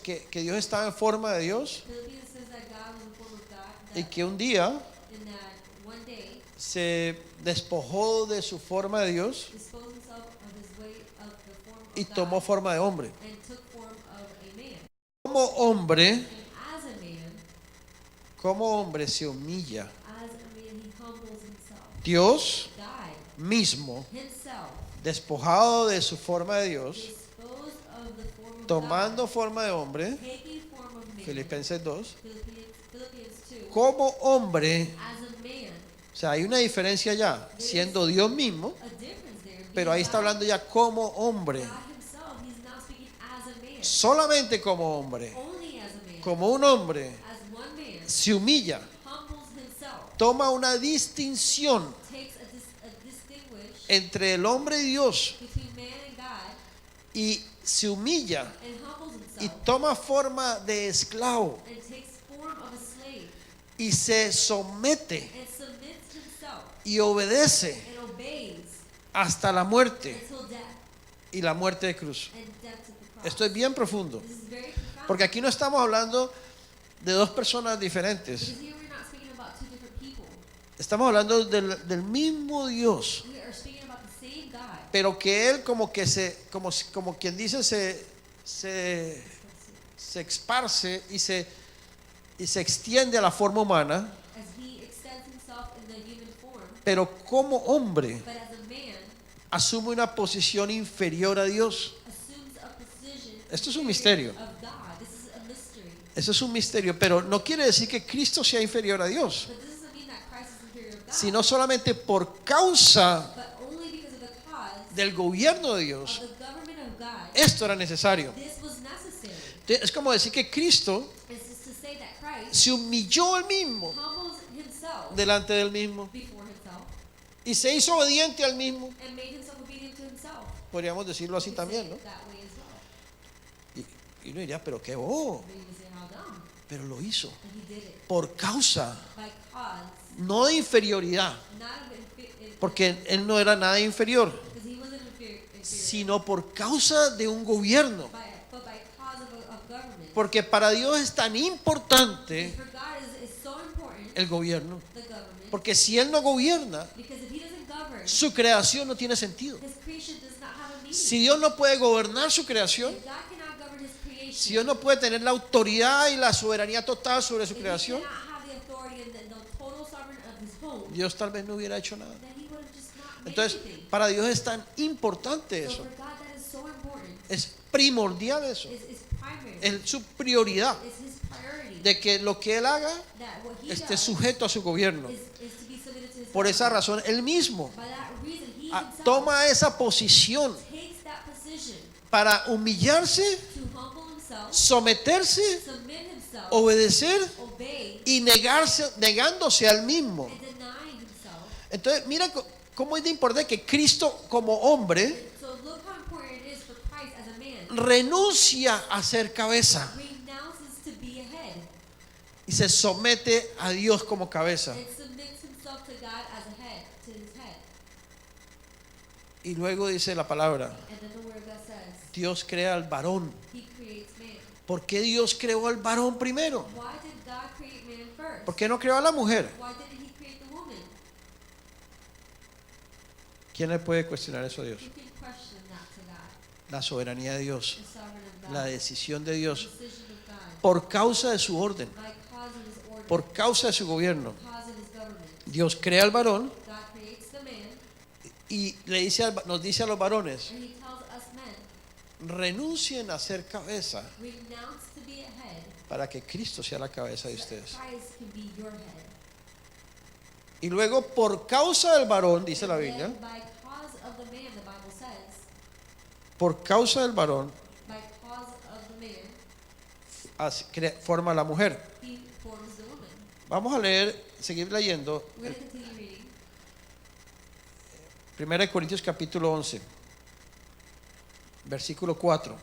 estaba en forma de Dios Philippians says that God was in form of God, y that, que un día and that one day se despojó de su forma de Dios disposed himself of his way of the form y of tomó God forma de hombre. and took form of a man. Como hombre, And as a man, se humilla. as a man, he humbles himself. Dios God mismo, himself, despojado de su forma de Dios, disposed of the form of tomando God, forma de hombre, taking form of man. Filipenses 2, Philippians 2. como hombre, As a man, o sea, hay una diferencia ya, siendo Dios mismo, a difference there. pero ahí being está God, hablando ya como hombre, God himself, he's not speaking as a man. solamente como hombre, Only as a man. como un hombre, As one man, se humilla, humbles himself, toma una distinción takes a distinguish entre el hombre y Dios between man and God, y se humilla and humbles y himself, toma forma de esclavo and takes form of a slave, y se somete and submits himself, y obedece and obeys hasta la muerte until death, y la muerte de cruz. and death to the cross. Esto es bien profundo, This is very profound. porque aquí no estamos hablando de dos personas diferentes, Because here we're not speaking about two different people. estamos hablando del mismo Dios, We are speaking about the same God. pero que él como quien dice se esparce y se extiende a la forma humana, As he extends himself in the human form, pero como hombre but as a man, asume una posición inferior a Dios. assumes a position Esto es un misterio. of God. This is a mystery. Eso es un misterio, pero no quiere decir que Cristo sea inferior a Dios, But this doesn't mean that Christ is inferior of God, sino solamente por causa but only because of the cause del gobierno de of Dios. the government of God. Esto era necesario. This was necessary. Es como decir que Cristo It's just to say that Christ se humilló él mismo humbles himself delante del mismo before himself y se hizo obediente al mismo. and made himself obedient to himself. Podríamos decirlo así You could say también, ¿no? it that way as well. Y uno diría, pero qué bobo, But you would say, how dumb. pero lo hizo And he did it por causa, by cause, no de inferioridad, not of porque él no era nada inferior, because he wasn't inferior, sino por causa de un gobierno. but by cause of government. Porque para Dios es tan importante For God is so important, el gobierno, the government, porque si él no gobierna, because if he doesn't govern, su creación no tiene sentido. his creation does not have a meaning. Si Dios no puede gobernar su creación, If God cannot govern his creation, si Dios no puede tener la autoridad y la soberanía total sobre su if he creación, cannot have the authority and the total sovereign of his home, Dios tal vez no hubiera hecho nada. then he would have just not made Entonces, anything. para Dios es tan importante So eso, for God that is so important, es primordial eso, is primary, es su prioridad is his priority, de que lo que él haga that what he esté does sujeto a su gobierno. is to be submitted to his Por esa government. razón, él mismo By that reason, he himself toma esa posición takes that position para humillarse, to humble himself, someterse, submit himself, obedecer obey, y negándose al mismo. and denying himself. Entonces, mira cómo es de importante que Cristo como hombre So look how important it is for Christ as a man renuncia a ser cabeza renounces to be a head y se somete a Dios como cabeza. and submits himself to God as a head, to his head. Y luego dice la palabra, And then the word of God says, Dios crea al varón. he creates man. ¿Por qué Dios creó al varón primero? Why did God create man first? ¿Por qué no creó a la mujer? Why didn't he create the woman? ¿Quién le puede cuestionar eso a Dios? You can question that to God, La soberanía de Dios, the sovereign of God, la decisión de the Dios, decision of God, por causa de su orden, by cause of his order, por causa de su gobierno. cause of his government. Dios crea al varón God creates the man, y nos dice a los varones, and he tells us men, renuncien a ser cabeza renounce to be a head, para que Cristo sea la cabeza de so that ustedes. Christ can be your head. Y luego por causa del varón, dice la And Biblia, then by cause of the man, the Bible says, por causa del varón by cause of the man, forma la mujer. he forms the woman. Vamos a leer, seguir leyendo We're going to continue reading. 1 Corintios capítulo 11, versículo 4.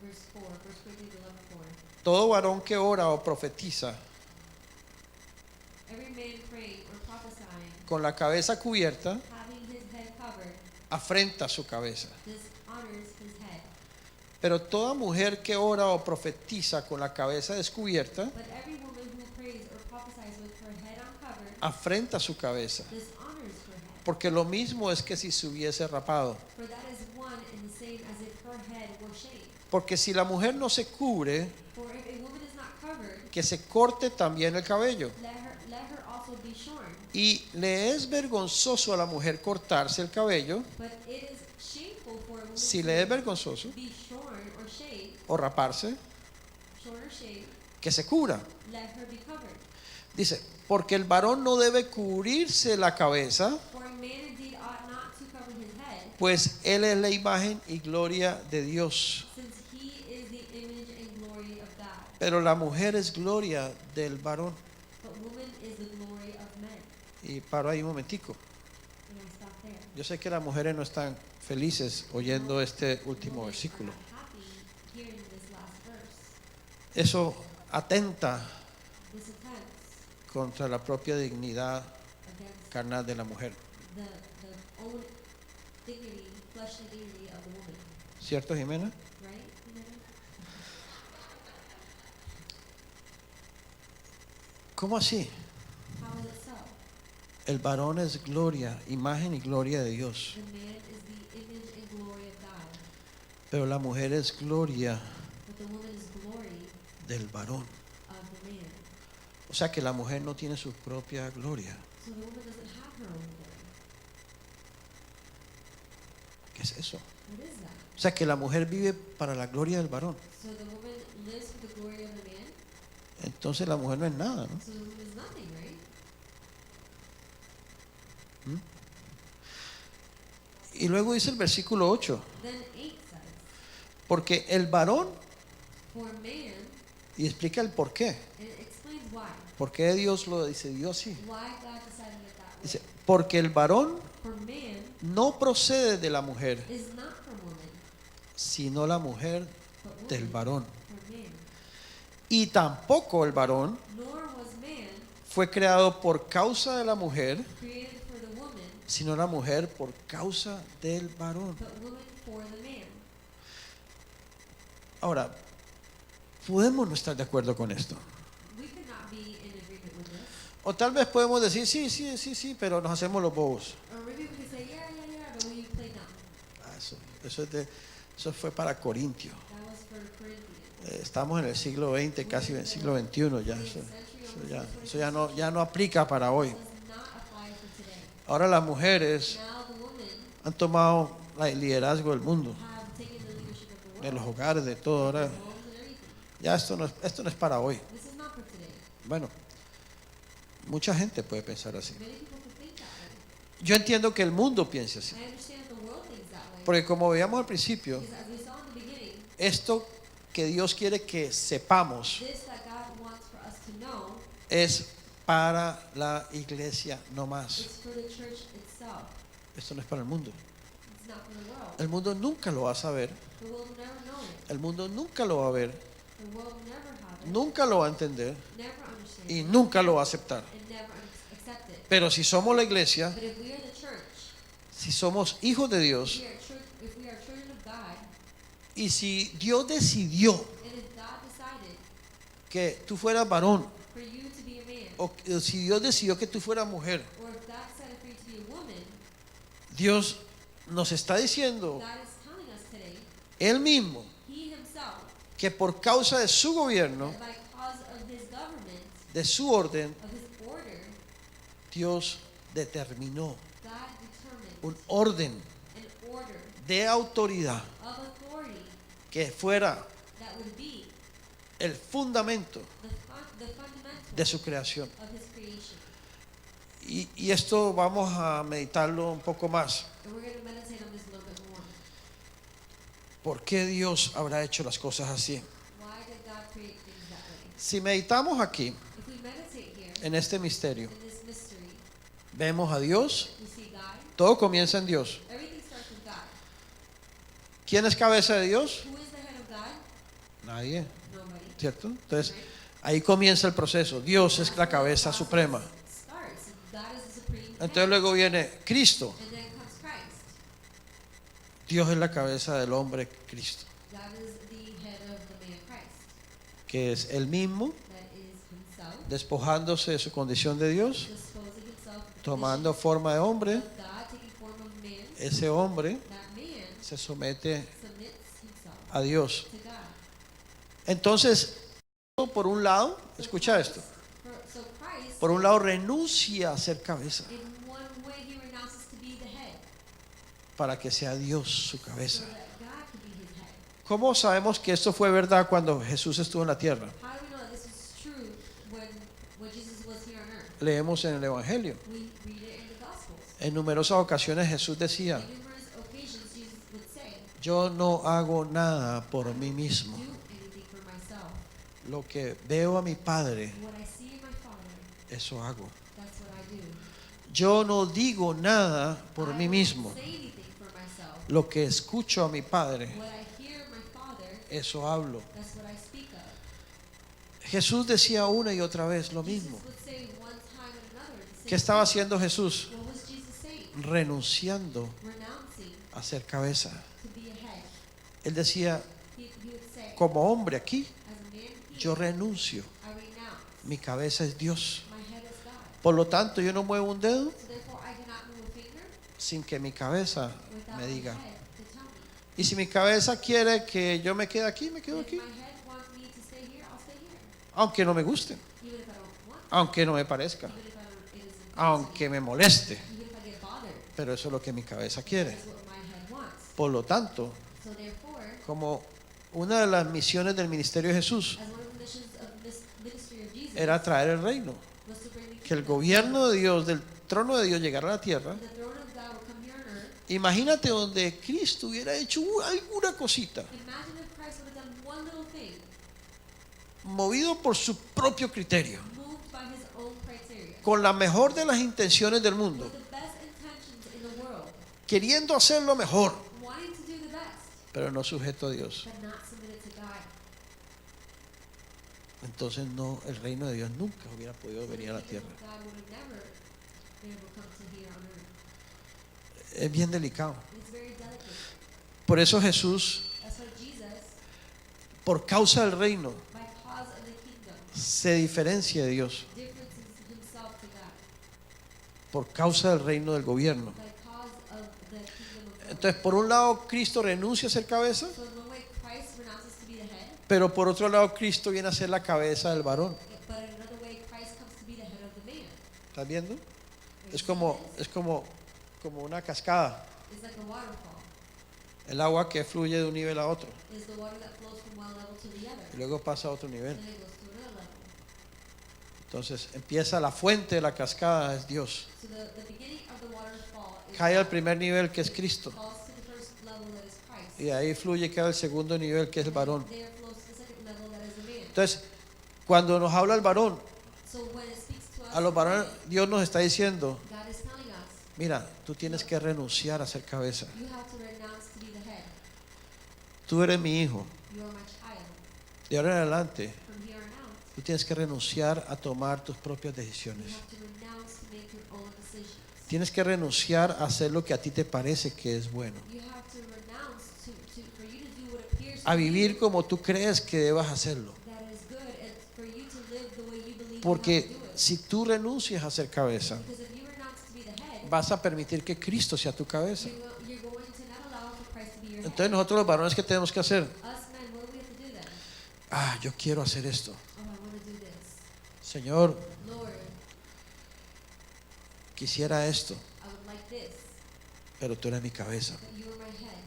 Verse 4, 1 Corinthians 11:4. Todo varón que ora o profetiza Every man praying or prophesying, con la cabeza cubierta having his head covered, afrenta su cabeza. dishonors his head. Pero toda mujer que ora o profetiza con la cabeza descubierta But every woman who prays or prophesies with her head uncovered, afrenta su cabeza. dishonors her head. Porque lo mismo es que si se hubiese rapado. For that is one and the same as if her head were shaved. Porque si la mujer no se cubre, For if a woman is not covered, que se corte también el cabello. let her also be shorn. Y le es vergonzoso a la mujer cortarse el cabello. But it is shameful for a woman Si to le es vergonzoso be shorn or shaved, o raparse, shorn or shaved, que se cubra. let her be covered. Dice, porque el varón no debe cubrirse la cabeza, For a man indeed ought not to cover his head, pues él es la imagen y gloria de Dios. since he is the image and glory of God. Pero la mujer es gloria del varón. But woman is the glory of men. Y paro ahí un momentico. And I stop there. Yo sé que las mujeres no están felices oyendo este último Women versículo. are not happy hearing this last verse. Eso atenta This attempts contra la propia dignidad against carnal de la mujer. the own dignity, fleshly dignity of the woman. ¿Cierto, Jimena? Right? ¿Cómo así? How is it so? El varón es gloria, imagen y gloria de Dios. The man is the image and glory of God, Pero la mujer es gloria but the woman is glory del varón. of the man. O sea que la mujer no tiene su propia gloria. So the woman doesn't have her own glory. ¿Qué es eso? What is that? O sea que la mujer vive para la gloria del varón. So the woman lives for the glory of the man. Entonces la mujer no es nada, ¿no? So the woman is nothing, right? Y luego dice el versículo 8, Then 8 says, porque el varón For man, Y explica el por qué. and it explains why. ¿Por qué Dios lo decidió así? Why God decided it that way. Dice, porque el varón For man no procede de la mujer, is not from woman, sino la mujer but del woman varón. from man. Y tampoco el varón Nor was man fue creado por causa de la mujer, created for the woman, sino la mujer por causa del varón. but woman for the man. Ahora, podemos no estar de acuerdo con esto. We could not be in agreement with this. O tal vez podemos decir, sí, pero nos hacemos los bobos. Or maybe we could say, yeah, but we play dumb. Eso fue para Corintio. That was for Corinthians. Estamos en el siglo XX, casi en el siglo XXI ya. Eso ya no aplica para hoy. Does not apply for today. Ahora las mujeres Now the women han tomado el liderazgo del mundo, have taken the leadership of the de world, los hogares, de todo. Ahora, homes and everything. ya esto no es para hoy. This is not for today. Bueno, mucha gente puede pensar así. Many people could think that way. Yo entiendo que el mundo piense así, I understand that the world thinks that way. porque como veíamos al principio, Because as we saw in the beginning, esto que Dios quiere que sepamos this that God wants for us to know es para la iglesia no más. is for the church itself. Esto no es para el mundo. It's not for the world. El mundo nunca lo va a saber, The world will never know it. el mundo nunca lo va a ver, The world will never have it. nunca lo va a entender Never understand y it. nunca lo va a aceptar. And never accept it. Pero si somos la iglesia, But if we are the church, si somos hijos de Dios, if we are children of God, y si Dios decidió and if God decided que tú fueras varón, for you to be a man, o si Dios decidió que tú fueras mujer, or if God decided for you to be a woman, Dios nos está diciendo God is telling us today, Él mismo He Himself, que por causa de su gobierno, that by cause of His government, de su orden, of His order, Dios determinó God determined un orden an order de autoridad of authority que fuera that would be el fundamento the fundamental de su creación. of His creation. Y esto vamos a meditarlo un poco más. And we're going to meditate on this a little bit more. ¿Por qué Dios habrá hecho las cosas así? Why did God create things that way? Si meditamos aquí, If we meditate here en este misterio, in this mystery, vemos a Dios, we see God. todo comienza en Dios. Everything starts with God. ¿Quién es cabeza de Dios? Who is the head of God? Nadie, Nobody. ¿cierto? Entonces, Right? ahí comienza el proceso. Dios es la cabeza suprema. Starts. God is the supreme Entonces head. luego viene Cristo. And then comes Christ. Dios es la cabeza del hombre Cristo, God is the head of the man Christ. que es el mismo, That is Himself, despojándose de su condición de Dios, disposing Himself of the tomando forma de hombre. condition of God, taking form of man. Ese hombre That man se somete submits himself a Dios. to God. Entonces, por un lado, escucha esto, So Christ, por un lado renuncia a ser cabeza in one way, He renounces to be the head, para que sea Dios su so cabeza. that God could be His head. ¿Cómo sabemos que esto fue verdad cuando Jesús estuvo en la tierra? How do we know that this is true when Jesus was here on earth? Leemos en el Evangelio. We read it in the Gospels. En numerosas ocasiones Jesús decía, On numerous occasions, Jesus would say, yo no hago nada por mí mismo. "Do anything for myself. Lo que veo a mi Padre, What I see in my Father, eso hago. that's what I do. Yo no digo nada por I mí don't mismo. say anything for myself. Lo que escucho a mi Padre, What I hear my Father, eso hablo. that's what I speak of." Jesús decía una y otra vez lo Jesus mismo. would say one time and another the ¿Qué same estaba thing. haciendo Jesús? What was Jesus saying? Renunciando Renouncing a ser cabeza. to be a head. Él decía, He would say, como hombre aquí, as a man here, yo renuncio. I renounce. Mi cabeza es Dios. My head is God. Por lo tanto, yo no muevo un dedo So therefore I do not move a finger sin que mi cabeza without me my diga. head to tell me. Y si mi cabeza quiere que yo me quede aquí, me quedo If aquí. my head wants me to stay here, I'll stay here. Aunque no me guste, Even if I don't want to. aunque no me parezca, Even if it isn't pleasing. aunque me moleste. Even if I get bothered. Pero eso es lo que mi cabeza quiere. That's what my head wants. Por lo tanto, So therefore, como una de las misiones del ministerio de Jesús as one of the missions of this ministry of Jesus era traer el reino, was to bring the que el kingdom, gobierno de Dios, del trono de Dios llegara a la tierra. the throne of God will come here on earth. Imagínate donde Cristo hubiera hecho alguna cosita Imagine if Christ would have done one little thing movido por su propio criterio, moved by his own criteria, con la mejor de las intenciones del mundo, with the best intentions in the world, queriendo hacerlo mejor, wanting to do the best, pero no sujeto a Dios. but not submitted to God. Entonces no, el reino de Dios nunca hubiera podido So venir a la the tierra. kingdom of God would have never been able to come to here on earth. Es bien delicado. It's very delicate. Por eso Jesús, That's why Jesus, por causa del reino, by cause of the kingdom, se diferencia de Dios. differences himself to God, Por causa del reino del gobierno. by cause of the kingdom of God. Entonces, por un lado, Cristo renuncia a ser cabeza, So in one way, Christ renounces to be the head, pero por otro lado, Cristo viene a ser la cabeza del varón. but in another way, Christ comes to be the head of the man. ¿Estás viendo? Are you Es seeing como, this? es como, como una cascada. It's like a waterfall. El agua que fluye de un nivel a otro Is the water that flows from one level to the other, y luego pasa a otro nivel. and it goes to another level. Entonces empieza la fuente de la cascada, es Dios. So the beginning of the waterfall is Cae al God. primer nivel, que es Cristo. Falls to the first level that is Christ. Y de ahí fluye y cae al segundo nivel, que es el And varón. there flows to the second level that is the man. Entonces, cuando nos habla el varón, So when it speaks to us, a los varones, Dios nos está diciendo, God is telling us, mira, tú tienes que renunciar a ser cabeza. you have to renounce to be the head. Tú eres mi hijo. You are my child. De ahora en adelante, From here on out, tú tienes que renunciar a tomar tus propias decisiones. you have to renounce to make your own decisions. Tienes que renunciar a hacer lo que a ti te parece que es bueno. You have to renounce for you to do what appears A to vivir you como tú crees que debas hacerlo. that is good, and for you to live the way you believe you Porque have to do it. si tú renuncias a ser cabeza, Because if you renounce to be the head, vas a permitir que Cristo sea tu cabeza. you're going to not allow for Christ to be your Entonces head. nosotros los varones, ¿qué tenemos que hacer? Us men, what do we have to do then? Ah, yo quiero hacer esto. Oh, I want to do this. Señor, Lord, quisiera esto, I would like this, pero tú eres mi cabeza. but you are my head.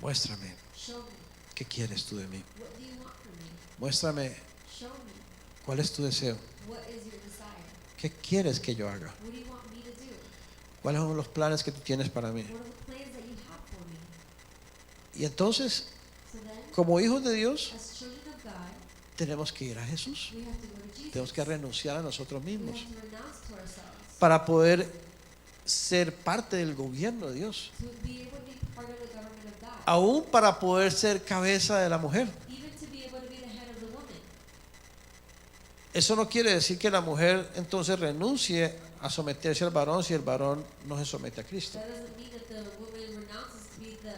Muéstrame Show me. qué quieres tú de mí. What do you want from me? Muéstrame Show me. cuál es tu deseo. What is your desire? ¿Qué quieres que yo haga? What do you want me to do? ¿Cuáles son los planes que tú tienes para mí? What are the plans that you have for me? Y entonces, So then, como hijos de Dios, as children of God, tenemos que ir a Jesús. we have to go to Jesus. Tenemos que renunciar a nosotros We mismos have to renounce to ourselves para poder ser parte del gobierno de Dios. to be able to be part of the government of God. Aún para poder ser cabeza de la mujer. Even to be able to be the head of the woman. Eso no quiere decir que la mujer entonces renuncie a someterse al varón si el varón no se somete a Cristo. That doesn't mean that the woman renounces to be the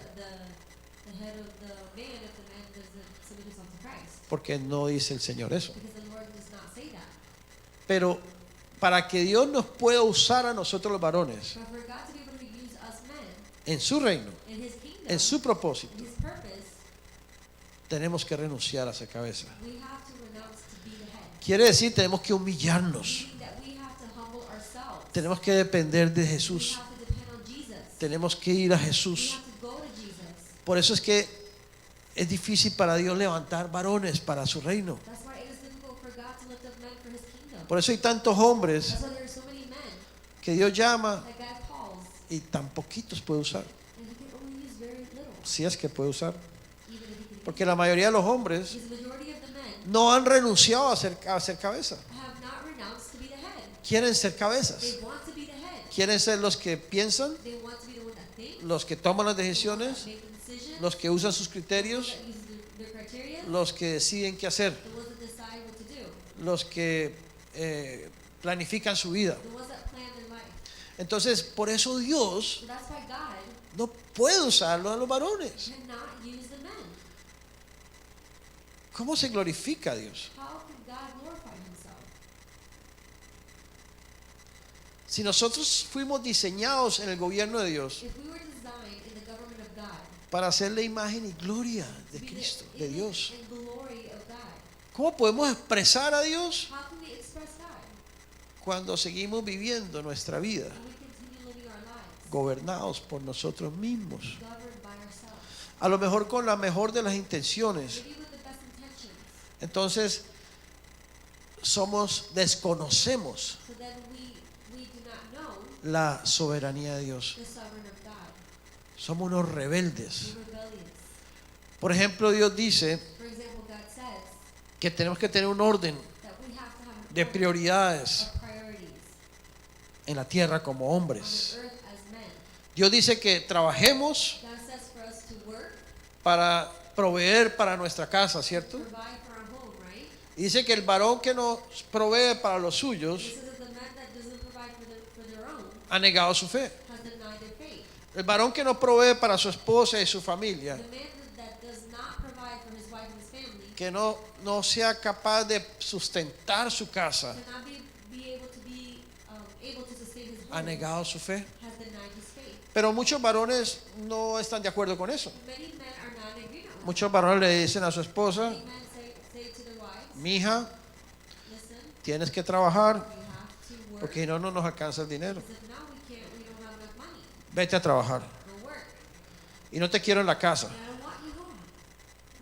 head of the man if the man doesn't submit himself to Christ. Porque no dice el Señor eso. Because the Lord does not say that. Pero para que Dios nos pueda usar a nosotros los varones But for God to be able to use us men en su reino, in His kingdom, en su propósito, in His purpose, tenemos que renunciar a ser cabeza. we have to renounce to be the head. Quiere decir, tenemos que humillarnos. Meaning that we have to humble ourselves. Tenemos que depender de We Jesús. have to depend on Jesus. Tenemos que ir a We Jesús. have to go to Jesus. Por eso es que es difícil para Dios levantar varones para su reino. That's why it is difficult for God to lift up men for His kingdom. Por eso hay tantos hombres That's why there are so many men que Dios llama that God calls, y tan poquitos puede usar. and He can only use very little, Si es que puede usar. even if He can. Porque la mayoría de los hombres Because the majority of the men no han renunciado a ser cabeza. have not renounced to be the head. Quieren ser cabezas. They want to be the head. Quieren ser los que piensan, They want to be the one that thinks, los que toman las the one that decisiones, make the decision, los que usan sus the criterios, one that uses their criteria, los que deciden qué hacer, the ones that decide what to do, los que planifican su vida. the ones that plan their life. Entonces, por eso Dios So that's why God no puede usarlo a los varones. cannot use the men. ¿Cómo se glorifica a Dios? How can God glorify Himself? Si nosotros fuimos diseñados en el gobierno de Dios If we were designed in the government of God para hacer la imagen y gloria to de be Cristo, the de image Dios, and glory of God, ¿cómo podemos expresar a Dios how can we express God cuando seguimos viviendo nuestra vida when we continue living our lives gobernados por nosotros mismos? governed by ourselves? A lo mejor con la mejor de las intenciones. Maybe with the best intentions. Entonces, desconocemos So then we do not know la soberanía de Dios. the sovereign of God. Somos unos rebeldes. We're rebellious. Por ejemplo, Dios dice For example, God says que tenemos que tener un orden that we have to have an de order prioridades of priorities en la tierra como on hombres. the earth as men. Dios dice que trabajemos God says for us to work, para proveer para nuestra casa, ¿cierto? provide for our home, right? Y dice que el varón que nos provee para los suyos This is that the man that doesn't provide for their own ha negado su fe. has denied their faith. El varón que no provee para su esposa y su familia, The man that does not provide for his wife and his family que no sea capaz de sustentar su casa, cannot be able to sustain his ha home, negado su fe. has denied his faith. Pero muchos varones no están de acuerdo con eso. Many men are not in agreement with Muchos varones le dicen a su esposa: Many men say to their wives, mija, listen, tienes que trabajar you have to work, porque no nos alcanza el dinero. because if not, we don't have enough money. Vete a trabajar. Go work. Y no te quiero en la casa. And I don't want you home.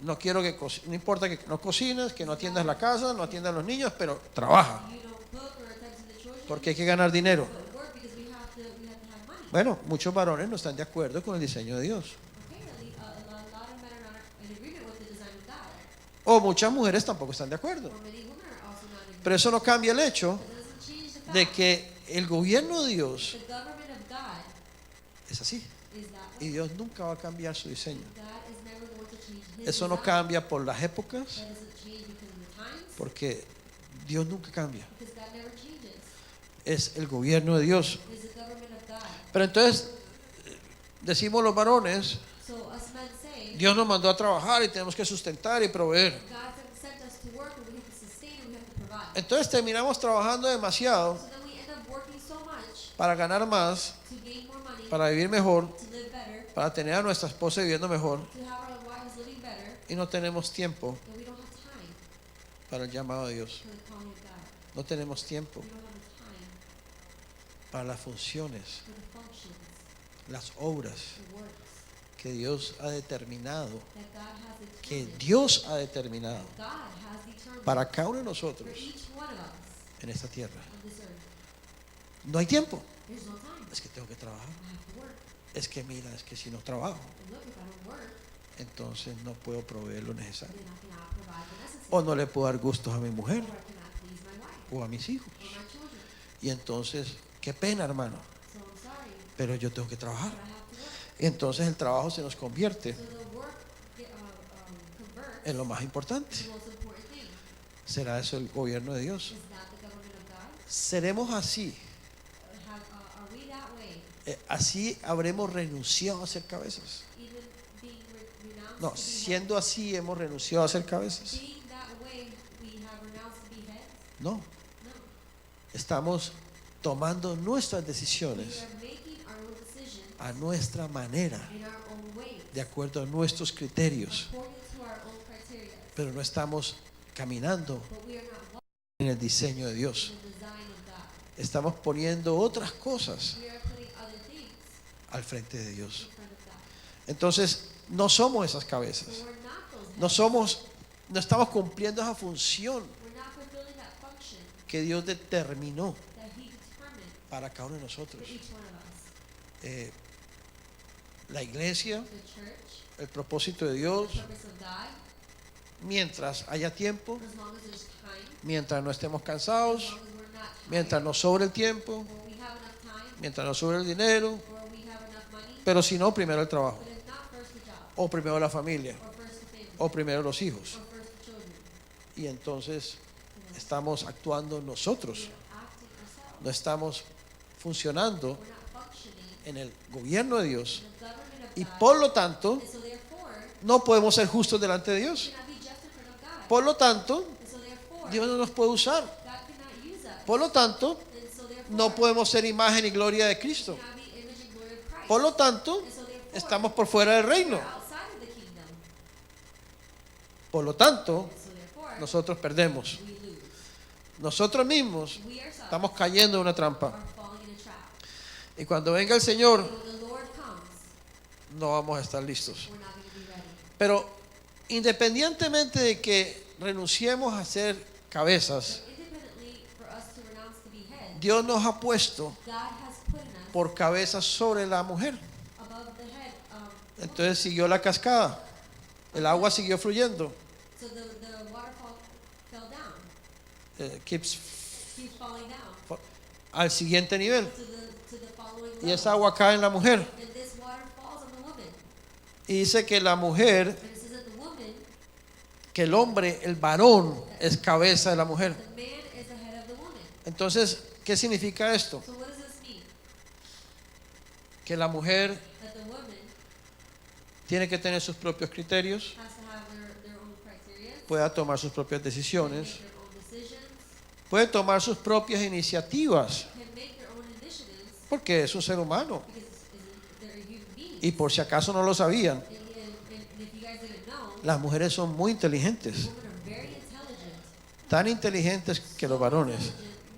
No quiero que no importa que no cocines, que no atiendas la casa, no atiendas a los niños, pero trabaja, You don't cook or attend to the children. porque hay que ganar dinero. But work because we have to have money. Bueno, muchos varones no están de acuerdo con el diseño de Dios. Okay, a lot of men are not in agreement with the design of God. O muchas mujeres tampoco están de acuerdo. Or many women are also not in agreement. Pero eso no cambia el hecho It doesn't change the fact de que el gobierno de Dios the government of God es así. is that Y way. Dios nunca va a cambiar su diseño. God is never going to change his Eso no design. cambia por las épocas, That doesn't change because of the times. porque Dios nunca cambia. Because God never changes. Es el gobierno de Dios. It is the government of God. Pero entonces decimos los varones: So us men say, Dios nos mandó a trabajar y tenemos que sustentar y proveer. God sent us to work and we have to sustain and we have to provide. Entonces terminamos trabajando demasiado So then we end up working so much para ganar más, to gain more money, para vivir mejor, to live better, para tener a nuestra esposa viviendo mejor, to have our wives living better, y no tenemos tiempo that we don't have time para el llamado de Dios. for the calling of God. No tenemos tiempo We don't have the time para las funciones, for the functions, las obras the works que Dios ha determinado, that God has que determined. Dios ha determinado God has determined para cada uno de for nosotros each one of us en esta tierra. on this earth. No hay tiempo. There's no time. Es que tengo que trabajar. I have to work. Es que mira, es que si no trabajo, And look, if I don't work, entonces no puedo proveer lo necesario. then I cannot provide the necessary. O no le puedo dar gustos a mi mujer Or I cannot please my wife o a mis hijos. or my children. Y entonces, qué pena, hermano, So I'm sorry, pero yo tengo que trabajar. but I have to work. Y entonces el trabajo se nos convierte So the work converts en lo más importante. to the most important thing. ¿Será eso el gobierno de Dios? Is that the government of God? ¿Seremos así? Are we that way? ¿Así habremos renunciado a ser cabezas? Even being renounced No, to be siendo así hemos renunciado a ser cabezas. being that way, we have renounced to be heads? No, No. estamos tomando nuestras We decisiones are making our own decisions a nuestra manera, in our own ways, de acuerdo a nuestros criterios, according to our own criteria. pero no estamos caminando But we are not walking en el diseño de Dios. in the design of God. Estamos poniendo otras cosas We are putting other things al frente de Dios. in front of God. Entonces, no somos esas cabezas. So we're not those No heads. no estamos cumpliendo esa función We're not fulfilling that function que Dios determinó that He determined para cada uno de for nosotros. each one of us. La iglesia, The church, el propósito de the Dios, purpose of God, mientras haya tiempo, as long as there's time, mientras no estemos as cansados, long as we're not mientras tired, nos sobre el tiempo, or we have enough time, mientras nos sobre el dinero, or we have enough money, pero si no, primero el trabajo, but if not, first the job, o primero la familia, or first the family, o primero los hijos. or first the children. Y entonces estamos actuando nosotros, We are acting ourselves. no estamos funcionando We're not functioning en el gobierno de Dios. in the government of Y God. por lo tanto, And so therefore, no podemos ser justos delante de we Dios. cannot be just in front of God. Por lo tanto, And so therefore, Dios no nos puede usar. God cannot use us. Por lo tanto, And so therefore, no podemos ser imagen y gloria de Cristo. we cannot be image and glory of Christ. Por lo tanto, And so therefore, estamos por fuera del reino. we're outside of the kingdom. Por lo tanto, And so therefore, nosotros perdemos. we lose. Nosotros mismos We ourselves estamos cayendo en una trampa. are falling in a trap. Y cuando venga el Señor, And when the Lord comes, no vamos a estar listos. we're not going to be ready. Pero independientemente de que renunciemos a ser cabezas, But independently, for us to renounce to be heads, Dios nos ha puesto God has put in us por cabezas sobre la mujer. above the head. Entonces siguió la cascada. El agua siguió fluyendo. So the waterfall fell down. keeps Keeps falling down al siguiente nivel. to the following Y level. esa agua cae en la mujer. And this water falls on the woman. Y dice que la mujer, And it says that the woman, que el hombre, el varón, es cabeza de la mujer. the man is the head of the woman. Entonces, ¿qué significa esto? So what does this mean? Que la mujer That the woman tiene que tener sus propios criterios, has to have their own criteria, pueda tomar sus propias can decisiones, make their own decisions, puede tomar sus propias iniciativas, can make their own initiatives, porque es un ser humano. because they're a human being. Y por si acaso no lo sabían, And if you guys didn't know, las mujeres son muy inteligentes, women are very intelligent. tan inteligentes que los varones,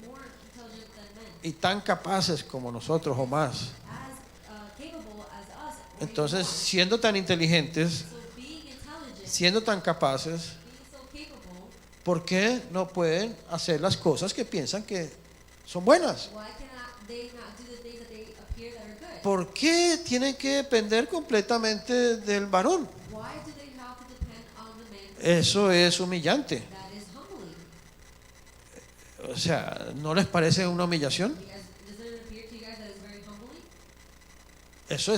More intelligent than men. y tan capaces como nosotros o más. As capable as us. or Entonces, even more. siendo tan inteligentes, So being intelligent, siendo tan capaces, being so capable, ¿por qué no pueden hacer las cosas que piensan que son buenas? why cannot they not do the things that they appear that are good? ¿Por qué tienen que depender completamente del varón? Why do they have to depend on the man? Eso es humillante. That is humbling. O sea, ¿no les parece una humillación? You guys, doesn't it appear to you guys that it's very humbling? Eso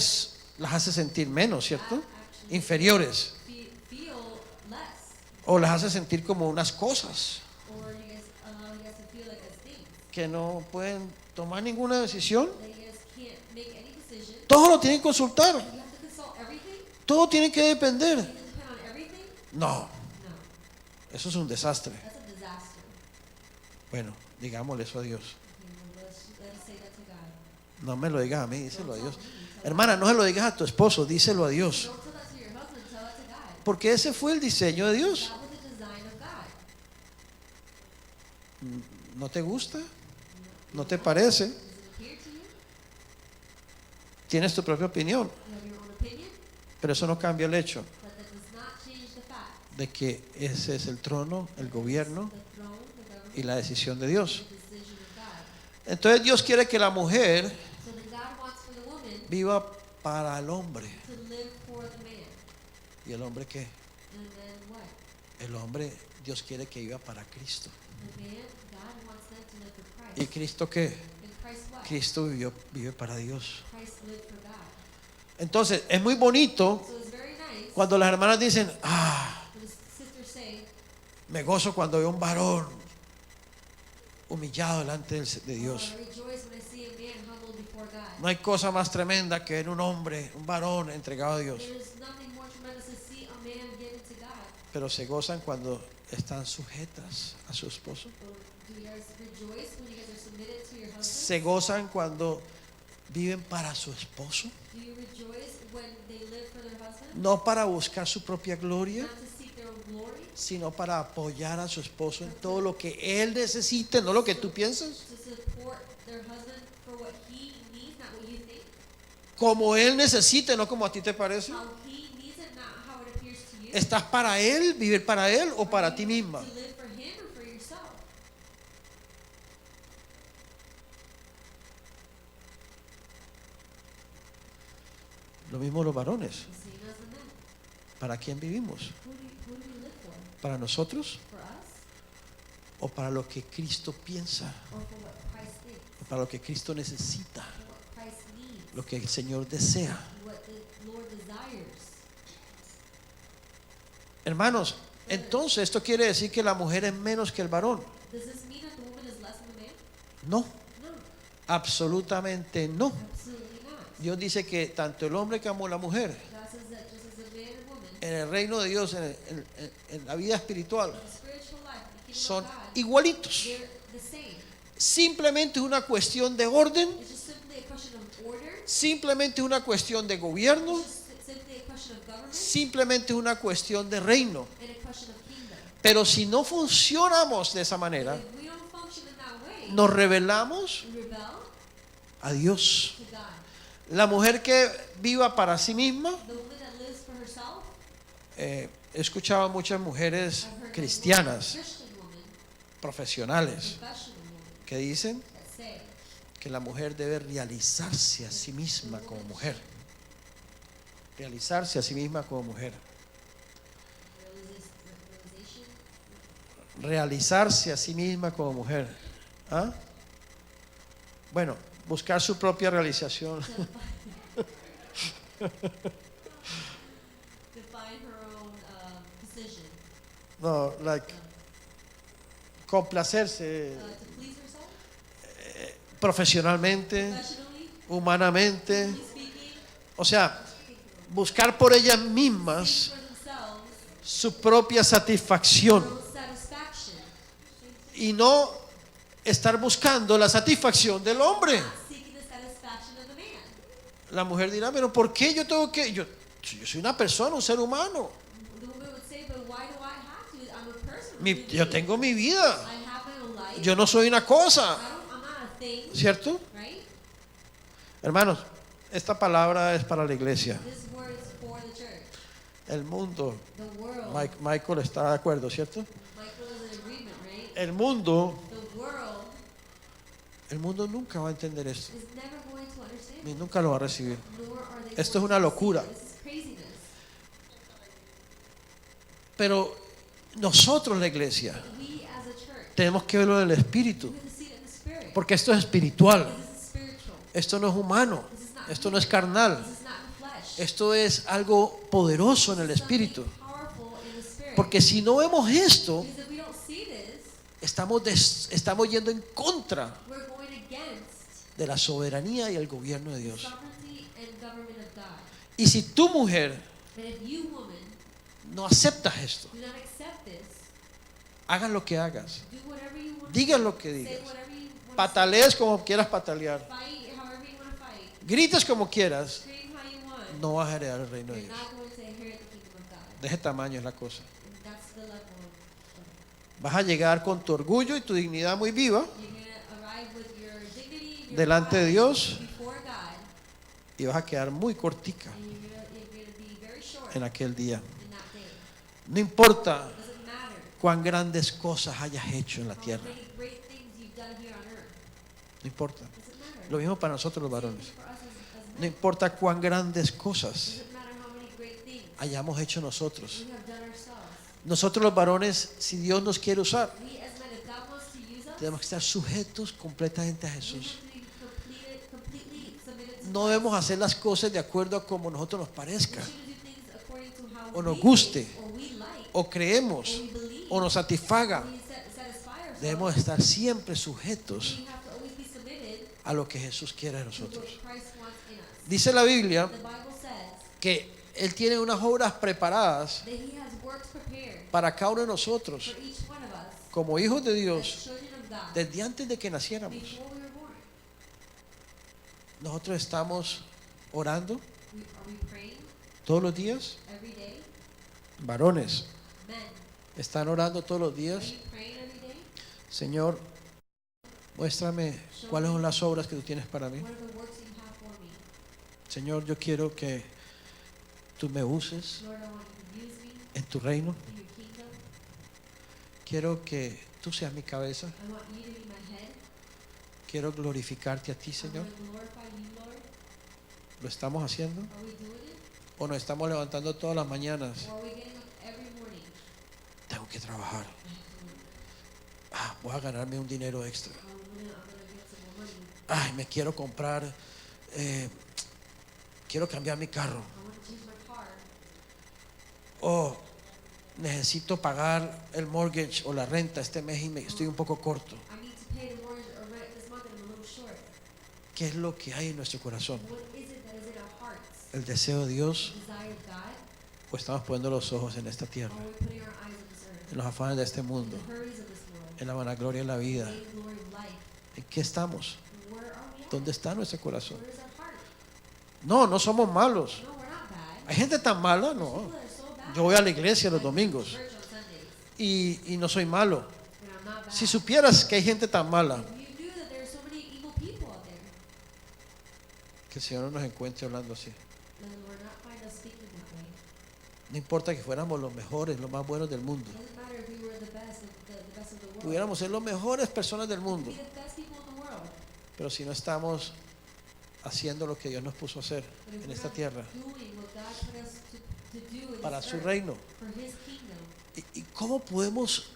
las hace sentir menos, ¿cierto? That actually Inferiores. feel less, O las hace sentir como unas cosas or you guys allow you guys to feel like as things que no pueden tomar ninguna decisión. that you guys can't make any decision. Todo lo tienen que consultar. You have to consult everything. Todo tiene que depender. You have to depend on everything. No, No, eso es un desastre. that's a disaster. Bueno, digámosle eso a Dios. Okay, well, let's say that to God. No me lo digas a mí, díselo a Don't Dios. tell me, tell Hermana, no se lo digas a tu esposo, díselo a God. Dios. Don't tell that to your husband, tell that to God. Porque ese fue el diseño de Dios. That was the design of God. ¿No te gusta? ¿No te parece? Does it appear to you? Tienes tu propia opinión, You have your own opinion, pero eso no cambia el hecho but that does not change the fact. de que ese es el trono, el gobierno The throne, the government, y la decisión de Dios. the decision of God. Entonces Dios quiere que la mujer So then God wants for the woman viva para el hombre. to live for the man. ¿Y el hombre qué? And then what? El hombre, Dios quiere que viva para Cristo. The man, God wants them to live for ¿Y Christ. Cristo qué? And Christ what? Cristo vive para Dios. Christ lived for God. Entonces es muy bonito So it's very nice cuando las hermanas dicen, when the sisters say, me gozo cuando veo un varón humillado delante de Dios. I rejoice when I see a man humbled before God. No hay cosa más tremenda que ver un hombre, un varón entregado a Dios. There's nothing more tremendous to see a man given to God. Pero se gozan cuando están sujetas a su esposo. Or do you guys rejoice when you guys are submitted to your husband? Se gozan cuando viven para su esposo. Do you rejoice when they live for their husband? No para buscar su propia gloria, Not to seek their own glory, sino para apoyar a su esposo en todo lo que él necesite, no lo que tú piensas. to support their husband for what he needs, not what you think. Como él necesite, no como a ti te parece. How he needs it, not how it appears to you. ¿Estás para él, vivir para él o para Are ti you misma? to live for him or for yourself? Lo mismo los varones. The same as the men. ¿Para quién vivimos? Who do we live for? ¿Para nosotros For us o para lo que Cristo piensa? or for what Christ thinks? ¿O para lo que Cristo necesita? For what Christ needs? Lo que el Señor desea. What the Lord desires? Hermanos, entonces esto quiere decir que la mujer es menos que el varón. Does this mean that the woman is less than the man? No, No, absolutamente no. absolutely not. Dios dice que tanto el hombre como la mujer God says that just as a man and woman, en el reino de Dios, en la vida espiritual, in the spiritual life, the kingdom son of God, igualitos. they're the same. Simplemente es una cuestión de orden, It's just simply a question of order. simplemente es una cuestión de gobierno, It's just simply a question of government simplemente es una cuestión de reino. and a question of kingdom. Pero si no funcionamos de esa manera, If we don't function in that way, nos revelamos we rebel a Dios. to God. La mujer que viva para sí misma, The woman that lives for herself, he escuchado a muchas mujeres I've heard cristianas, Christian women, profesionales, professional women que dicen that say que la mujer debe realizarse a sí misma como mujer. Realizarse a sí misma como mujer. realization, realizarse a sí misma como mujer. ¿Ah? Bueno, buscar su propia realización. Define her own position. No, like complacerse To please herself, profesionalmente, professionally, humanamente. humanly speaking, O sea, buscar por ellas mismas for themselves, su propia satisfacción their own satisfaction, y no estar buscando la satisfacción del hombre. not seeking the satisfaction of the man. La mujer dirá, pero ¿por qué yo tengo que? Yo soy una persona, un ser humano. The woman would say, but why do I have to? I'm a person. I'm a human Yo being. tengo mi vida. I have my own life. Yo no soy una cosa, I'm not a thing, ¿cierto? right? Hermanos, esta palabra es para la iglesia. This word is for the church. El mundo, The world. Michael está de acuerdo, ¿cierto? Michael is in agreement, right? El mundo The world nunca va a entender esto, is never going to understand. ni nunca lo va a recibir. Nor are they Esto es going una to locura. receive it. This is craziness. Pero nosotros, la iglesia, We as a church, tenemos que verlo en el espíritu, we have to see it in the spirit. porque esto es espiritual, This is spiritual. esto no es humano, esto no es carnal, This is not in flesh. esto es algo poderoso en el espíritu. Something powerful in the spirit. Porque si no vemos esto, Because if we don't see this, estamos yendo en contra we're going against de la soberanía y el gobierno de Dios. sovereignty and government of God. Y si tu mujer But if you, woman, no aceptas esto, do not accept this, hagas lo que hagas, do whatever you want. digas lo que Say digas, whatever you want. patalees como quieras patalear, Fight however you want to fight. grites como quieras, Scream how you want. no vas a heredar el reino de You're Dios. not going to inherit the kingdom of God. De ese tamaño es la cosa. And that's the level of. Vas a llegar con tu orgullo y tu dignidad muy viva You're going to arrive with your dignity, your delante de pride Dios before God, y vas a quedar muy cortica and you're going to be very short en aquel día. in that day. No importa Doesn't matter cuán grandes cosas hayas hecho en la how tierra, many great things you've done here on earth. no importa. Doesn't matter. Lo mismo para nosotros los varones. For us as No men, importa cuán grandes cosas doesn't matter how many great things hayamos hecho nosotros. we have done ourselves. Nosotros los varones, si Dios nos quiere usar, We as men, if God wants to use us, tenemos que estar sujetos completamente a we Jesús. have to be completely submitted to No God. debemos hacer las cosas de acuerdo a como nosotros nos We parezca, shouldn't do things according to how o nos we guste, think, or we like, o creemos, or we believe, o nos satisfaga. or we satisfy ourselves. Debemos estar siempre sujetos We have to always be submitted a lo que Jesús quiere de to what nosotros. Christ wants in us. Dice la Biblia The Bible says que Él tiene unas obras preparadas that He has works prepared para cada uno de nosotros, for each one of us como hijos de as Dios, children of God desde antes de que naciéramos. before we were born. Nosotros estamos orando Are we praying todos los días. every day? Varones, Men, están orando todos los are días. you praying every day? Señor, muéstrame cuáles son las obras que tú tienes para mí. What are the works you have for me? Señor, yo quiero que tú me uses Lord, I want you to use me en tu reino. in your kingdom. Quiero que tú seas mi cabeza. I want you to be my head. Quiero glorificarte a ti, I Señor. want to glorify you, Lord. ¿Lo estamos haciendo? Are we doing it? ¿O nos estamos levantando todas las mañanas? Or are we getting up every morning? Tengo que trabajar. Voy a ganarme un dinero extra. I'm gonna get some more money. Ay, me quiero comprar, quiero cambiar mi carro. I want to change my car. O necesito pagar el mortgage o la renta este mes y estoy un poco corto. I need to pay the mortgage or rent this month and I'm a little short. ¿Qué es lo que hay en nuestro corazón? What is it that is in our hearts? ¿El deseo de Dios? The desire of God? ¿O estamos poniendo los ojos en esta Or tierra? are we putting our eyes on this earth? En los afanes de este mundo, The hurries of this world? en la vanagloria de la vida. The vain glory of life? ¿En qué estamos? Where are we at? ¿Dónde está nuestro corazón? Where is our heart? No somos malos. No, we're not bad. Hay gente tan mala, There's no. people that are so bad. Yo voy a la iglesia los I go to domingos church on Sundays, y no soy malo. and I'm not bad. Si supieras que hay gente tan mala, If you knew that there are so many evil people out there, que el Señor no nos encuentre hablando así. then the Lord not find us speaking that way. No importa que fuéramos los mejores, los más buenos del mundo. It doesn't matter if we were the best of the world. Pudiéramos ser las mejores personas del mundo. Be the best people in the world. Pero si no estamos haciendo lo que Dios nos puso a hacer But if en we're esta not tierra doing what God put us to do in para this su earth, reino, for His kingdom, ¿y cómo podemos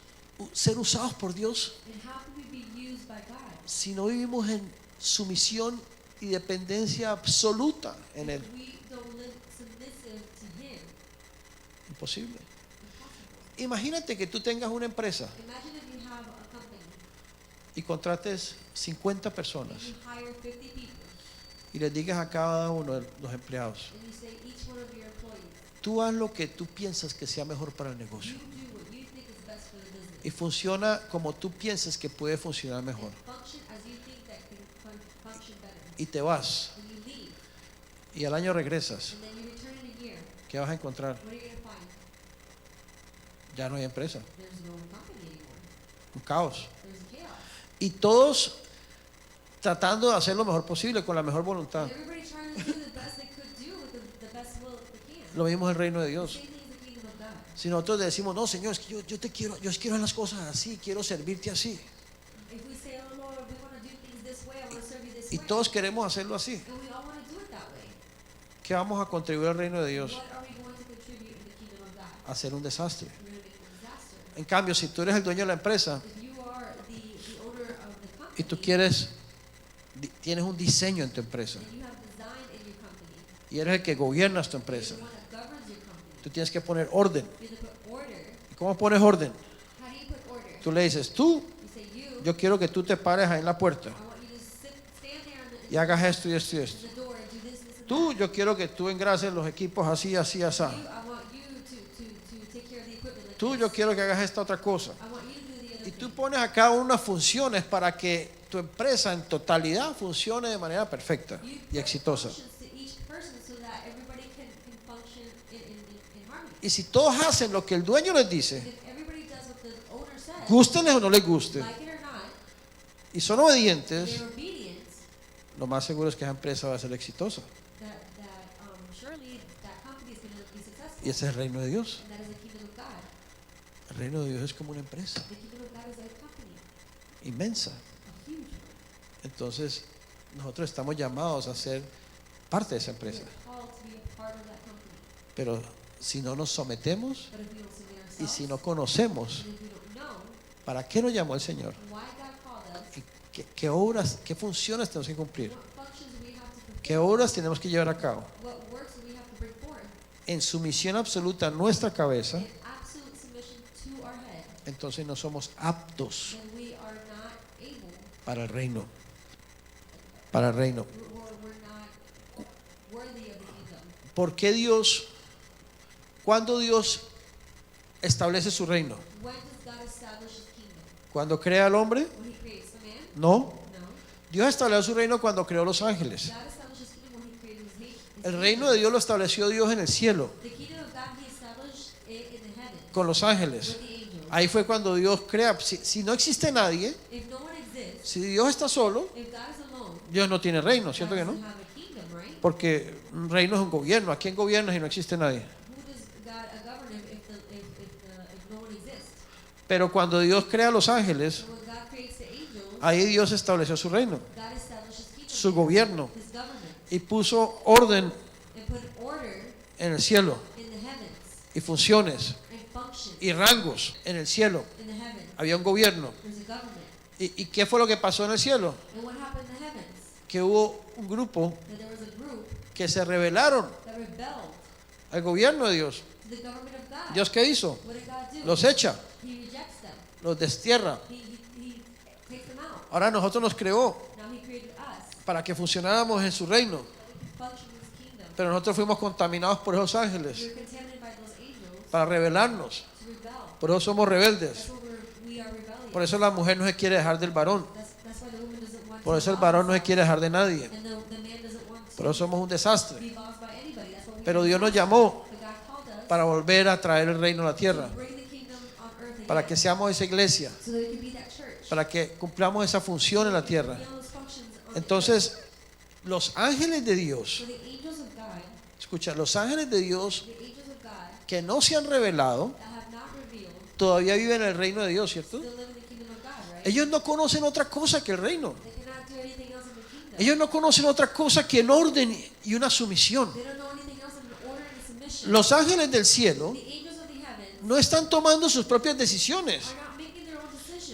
ser usados por Dios And how can we be used by God? si no vivimos en sumisión y dependencia absoluta en Él? If we don't live submissive to Him. Imposible. Impossible. Imagínate que tú tengas una empresa Imagine if you have a company y contrates 50 personas and you hire 50 people y les digas a cada uno de los empleados: and you say each one of your employees, tú haz lo que tú piensas que sea mejor para el negocio you do what you think is best for the business. y funciona como tú piensas que puede funcionar mejor, And function as you think that can function better. y te vas And you leave, y al año regresas, and then you return in a year. ¿qué vas a encontrar? What are you going to find? Ya no hay empresa, There's no company anymore. un caos, There's chaos. y todos tratando de hacer lo mejor posible con la mejor voluntad. And everybody trying to do the best they could do with the best will that they can. Lo mismo es el reino de The Dios. same thing is the kingdom of God. Si nosotros decimos: no, Señor, es que yo te quiero, yo quiero hacer las cosas así, quiero servirte así, If we say, oh Lord, we want to do things this way, I want to serve you this y way, todos queremos hacerlo así, and we all want to do it that way, ¿qué vamos a contribuir al reino de Dios? what are we going to contribute in the kingdom of God? A hacer un desastre. We're going to make a disaster. En cambio, si tú eres el dueño de la empresa If you are the owner of the company, y tú tienes un diseño en tu empresa and you have design in your company, y eres el que gobiernas tu you're empresa, the one that governs your company, tú tienes que poner orden. you have to put order. ¿Y cómo pones orden? How do you put order? Tú le dices: tú, You say, you, yo quiero que tú te pares ahí en la puerta I want you to stand there y hagas esto y esto y esto. in the door and do this, this, and Tú, that. yo quiero que tú engrases los equipos así, así, así. You, I want you to take care of the equipment like Tú, this. yo quiero que hagas esta otra cosa. I want you to do the other Y tú thing. pones a cada uno unas funciones para que tu empresa en totalidad funcione de manera perfecta You y put exitosa. functions to each person so that everybody can function in harmony. Y si todos hacen lo que el dueño les dice, If everybody does what the owner says, gústenles o no les guste, like it or not, y son obedientes, they're obedient, lo más seguro es que esa empresa va a ser exitosa. surely that company is going to be successful. Y ese es el reino de Dios. And that is the kingdom of God. El reino de Dios es como una empresa The kingdom of God is a company, inmensa. a huge one. Entonces, nosotros estamos llamados a ser parte de esa We empresa. are called to be a part of that company. Pero si no nos sometemos But if we don't submit y ourselves, si no conocemos and if we don't know para qué nos llamó el Señor, why God called us, y qué obras, qué funciones tenemos que cumplir, what functions we have to perform, qué obras tenemos que llevar a cabo, what works we have to bring forth, en sumisión absoluta a nuestra cabeza, in absolute submission to our head, entonces no somos aptos then we are not able, para el reino. Para el reino. we're not worthy of the kingdom. ¿Por qué Dios, cuándo Dios establece su reino? When does God establish His kingdom? ¿Cuando crea al hombre? When He creates the man? No. No. Dios estableció su reino cuando creó los ángeles. God established His kingdom when He created His El reino de Dios lo estableció Dios en el cielo, The kingdom of God He established it in the heavens con los ángeles. with the angels. Ahí fue cuando Dios crea. Si no existe nadie, If no one exists, si Dios está solo, if God is alone, Dios no tiene reino, God ¿cierto que no? doesn't have a kingdom, right? Porque un reino es un gobierno. ¿A quién gobierna si no existe nadie? Who does God govern if no one exists? Pero cuando Dios crea a los ángeles, So when God creates the angels, ahí Dios estableció su reino, God establishes kingdom, su gobierno, His government, y puso orden and put order en el cielo, in the heavens, y funciones, and function y rangos en el cielo. in the heavens. Había un gobierno. There's a government. ¿Y qué fue lo que pasó en el cielo? And what happened in the heavens? Que hubo un grupo That there was a group que se rebelaron that rebelled al gobierno de Dios. to the government of God. ¿Dios qué hizo? What did God do? Los echa, He rejects them. los destierra. He takes them out. Ahora nosotros nos creó Now He created us para que funcionáramos en su reino, that we can function in His kingdom. pero nosotros fuimos contaminados por esos We ángeles were contaminated by those angels para rebelarnos. to rebel. Por eso somos rebeldes. That's why we are rebellious. Por eso la mujer no se quiere dejar del varón. That's why the woman doesn't want Por to eso el be varón no se bossed, quiere dejar de nadie. and the man doesn't want Por eso somos un desastre. to be bossed by anybody. That's what we Pero are. Dios nos llamó But God called us para volver a traer el reino a la tierra, to bring the kingdom on earth again, para que seamos esa iglesia, so that we can be that church. para que cumplamos esa función en la tierra. Fulfill those functions on the earth. Entonces, los ángeles de Dios, So the angels of God, escucha, los ángeles de Dios the angels of God que no se han revelado, that have not revealed, todavía viven en el reino de Dios, ¿cierto? still live in the kingdom of God, right? Ellos no conocen otra cosa que el reino. They cannot do anything else in the kingdom. Ellos no conocen otra cosa que el orden y una sumisión. They don't know anything else in the order and the submission. Los ángeles del cielo The angels of the heavens no están tomando sus propias decisiones. are not making their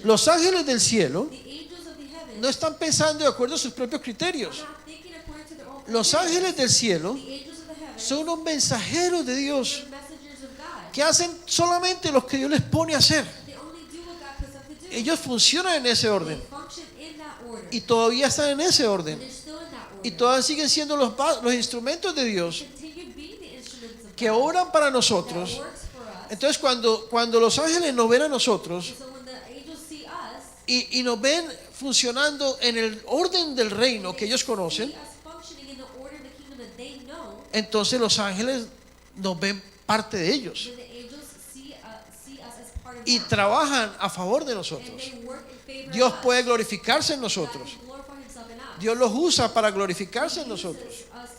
function. Los ángeles del cielo The angels of the heavens no están pensando de acuerdo a sus propios criterios. are not thinking according to their own Los criteria. ángeles del cielo The angels of the heavens son unos mensajeros de Dios are messengers of God. que hacen solamente lo que Dios les pone a hacer. They only do what God puts them to do. Ellos funcionan en ese They orden function in that order. y todavía están en ese orden And they're still in that order. y todavía siguen siendo los instrumentos de Dios Continue being the instruments of que God oran para that nosotros. works for us. Entonces cuando los ángeles nos ven a nosotros So when the angels see us, y nos ven funcionando en el orden del reino que ellos conocen, see us functioning in the order of the kingdom that they know, entonces los ángeles nos ven parte de ellos then the angels see us as part of y that. trabajan a favor de And nosotros. they work in favor Dios of us. puede glorificarse en God nosotros. can glorify himself in us. Dios los usa para glorificarse en He uses nosotros. us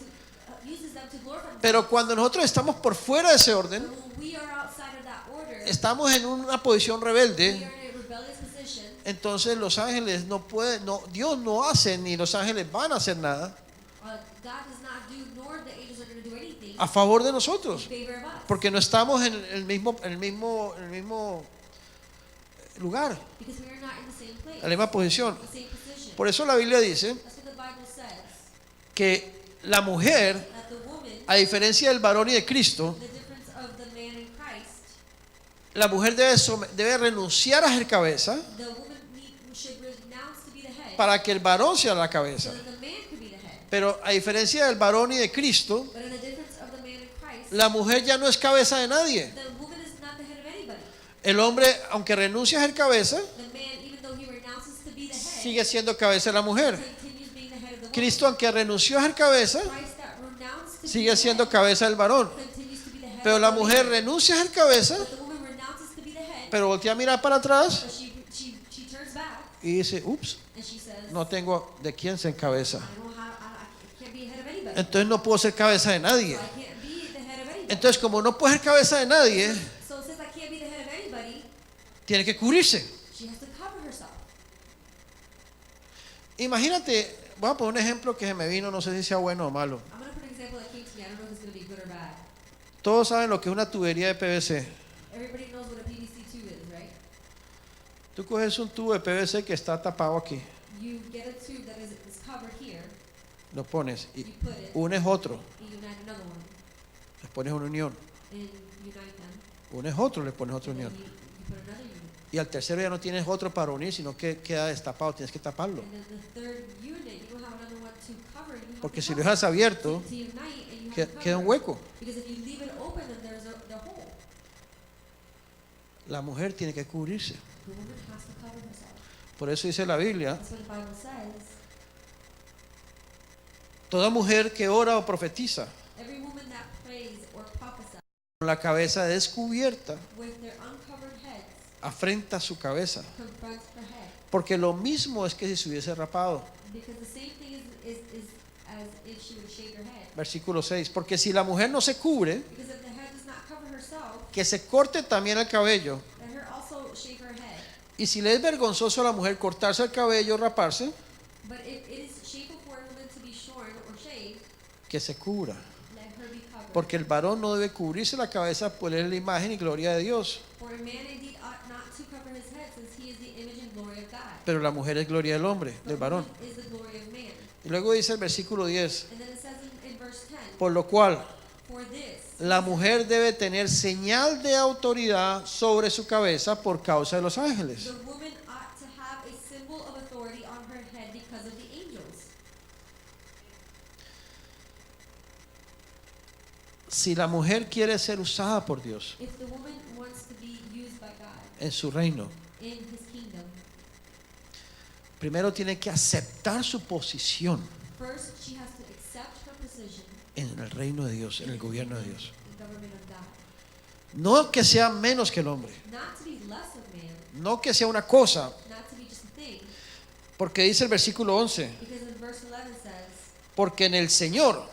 uses them to glorify himself. Pero cuando nosotros estamos por fuera de ese orden, But when we are outside of that order, estamos en una posición we rebelde, are in a rebellious position. entonces los ángeles no pueden, Dios no hace ni los ángeles van a hacer nada God does not do, nor the angels are going to do anything a favor de in nosotros, favor of us. porque no estamos en el mismo lugar, Because we are not in the same place, en la misma posición. the same position. Por eso la Biblia dice That's what the Bible says. que la mujer, That the woman, a diferencia del varón y de Cristo, the difference of the man in Christ, la mujer debe renunciar a ser cabeza the woman should renounce to be the head, para que el varón sea la so cabeza. that the man could be the head. Pero a diferencia del varón y de Cristo, But in the difference of the man in Christ, la mujer ya no es cabeza de nadie. the woman is not the head of anybody. El hombre, aunque renuncia a ser cabeza, The man, even though he renounces to be the head, sigue siendo cabeza de la mujer. continues being the head of the woman. Cristo, aunque renunció a ser cabeza, Christ that renounced to sigue be siendo the head, cabeza del varón. continues to be the head Pero of la the mujer man. renuncia a ser cabeza, But the woman renounces to be the head, pero voltea a mirar para atrás but she turns back y dice, ups, and she says, no tengo de quién ser cabeza. I don't have, I can't be the head of anybody. Entonces no puedo ser cabeza de nadie. So I can't be the head of anybody. Entonces como no puede ser cabeza de nadie, So since I can't be the head of anybody, tiene que cubrirse. she has to cover herself. Imagínate, voy a poner un ejemplo que se me vino, no sé si sea bueno o malo. I'm going to put an example that came to me. I don't know if it's going to be good or bad. Todos saben lo que es una tubería de PVC. Everybody knows what a PVC tube is, right? Tú coges un tubo de PVC que está tapado aquí, You get a tube that is covered here, lo pones y you put it, unes otro, you unite another one, le pones una unión, and unite them, unes otro, le pones otra and unión. then you put another unit. Y al tercero ya no tienes otro para unir, sino que queda destapado, tienes que taparlo. And then the third unit, you don't have another one to cover, you have Porque to si lo cover. dejas abierto, To unite and you have to queda un cover. hueco. Because if you leave it open, then there's the hole. La mujer tiene que cubrirse. The woman has to cover herself. Por eso dice la Biblia, That's what the Bible says. toda mujer que ora o profetiza Every woman that prays or prophesies con la cabeza descubierta, with their uncovered heads afrenta su cabeza. confronts her head. Porque lo mismo es que si se hubiese rapado. Because the same thing is as if she would shave her head. Versículo 6. Porque si la mujer no se cubre, Because if the head does not cover herself, que se corte también el cabello. let her also shave her head. Y si le es vergonzoso a la mujer cortarse el cabello o raparse, But if it is shameful for a woman to be shorn or shaved, que se cubra. let her be covered. Porque el varón no debe cubrirse la cabeza, pues él es la imagen y gloria de Dios. For a man indeed ought not to cover his head, since he is the image and glory of God. Pero la mujer es gloria del hombre, del But varón. woman is the glory of man. Y luego dice el versículo 10. And then it says in verse 10, Por lo cual, for this, la mujer debe tener señal de autoridad sobre su cabeza por causa de los ángeles. the woman ought to have a symbol of authority on her head because of the angels. Si la mujer quiere ser usada por Dios If the woman wants to be used by God en su reino, in his kingdom, primero tiene que aceptar su posición first she has to accept her position en el reino de Dios, en el gobierno de Dios. in the government of God. No que sea menos que el hombre, Not to be less of man, no que sea una cosa, not to be just a thing, porque dice el versículo 11, because in verse 11 says, porque en el Señor,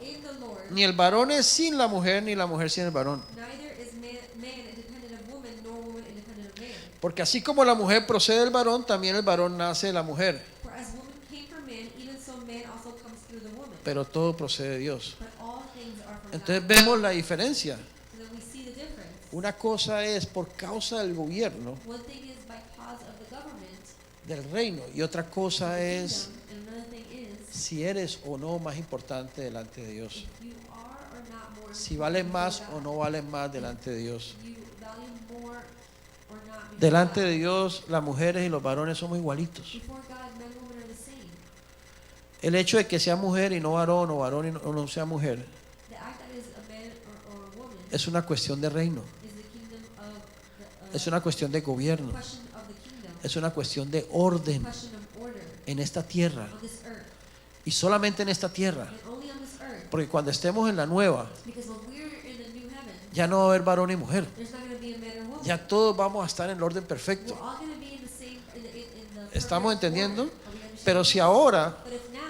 in the Lord, ni el varón es sin la mujer, ni la mujer sin el varón. neither is man independent of woman, nor woman independent of man. Porque así como la mujer procede del varón, también el varón nace de la mujer. For as woman came from man, even so man also comes through the woman. Pero todo procede de Dios. But all things are from Entonces God. vemos la diferencia. So then we see the difference. Una cosa es por causa del gobierno One thing is by cause of the government, del reino y otra cosa the es kingdom, and another thing is si eres o no más importante delante de Dios. if you are or not more Si important vales before más God. o no vales más delante de Dios. You value more or not before Delante God. de Dios, las mujeres y los varones somos igualitos. Before God, men and women are the same. El hecho de que sea mujer y no varón, o varón y no sea mujer, The act that is a man or a woman es una cuestión de reino, is the kingdom of the es una cuestión de gobierno, question of the kingdom, es una cuestión de orden question of order en esta tierra on this earth, y solamente en esta tierra. and only on this earth. Porque cuando estemos en la nueva, Because when we're in the new heaven, ya no va a haber varón y mujer. there's not going to be a man or woman. Ya todos vamos a estar en el orden perfecto. We're all going to be in the same in the ¿Estamos perfect entendiendo? order. Are we understanding? Pero si ahora But if now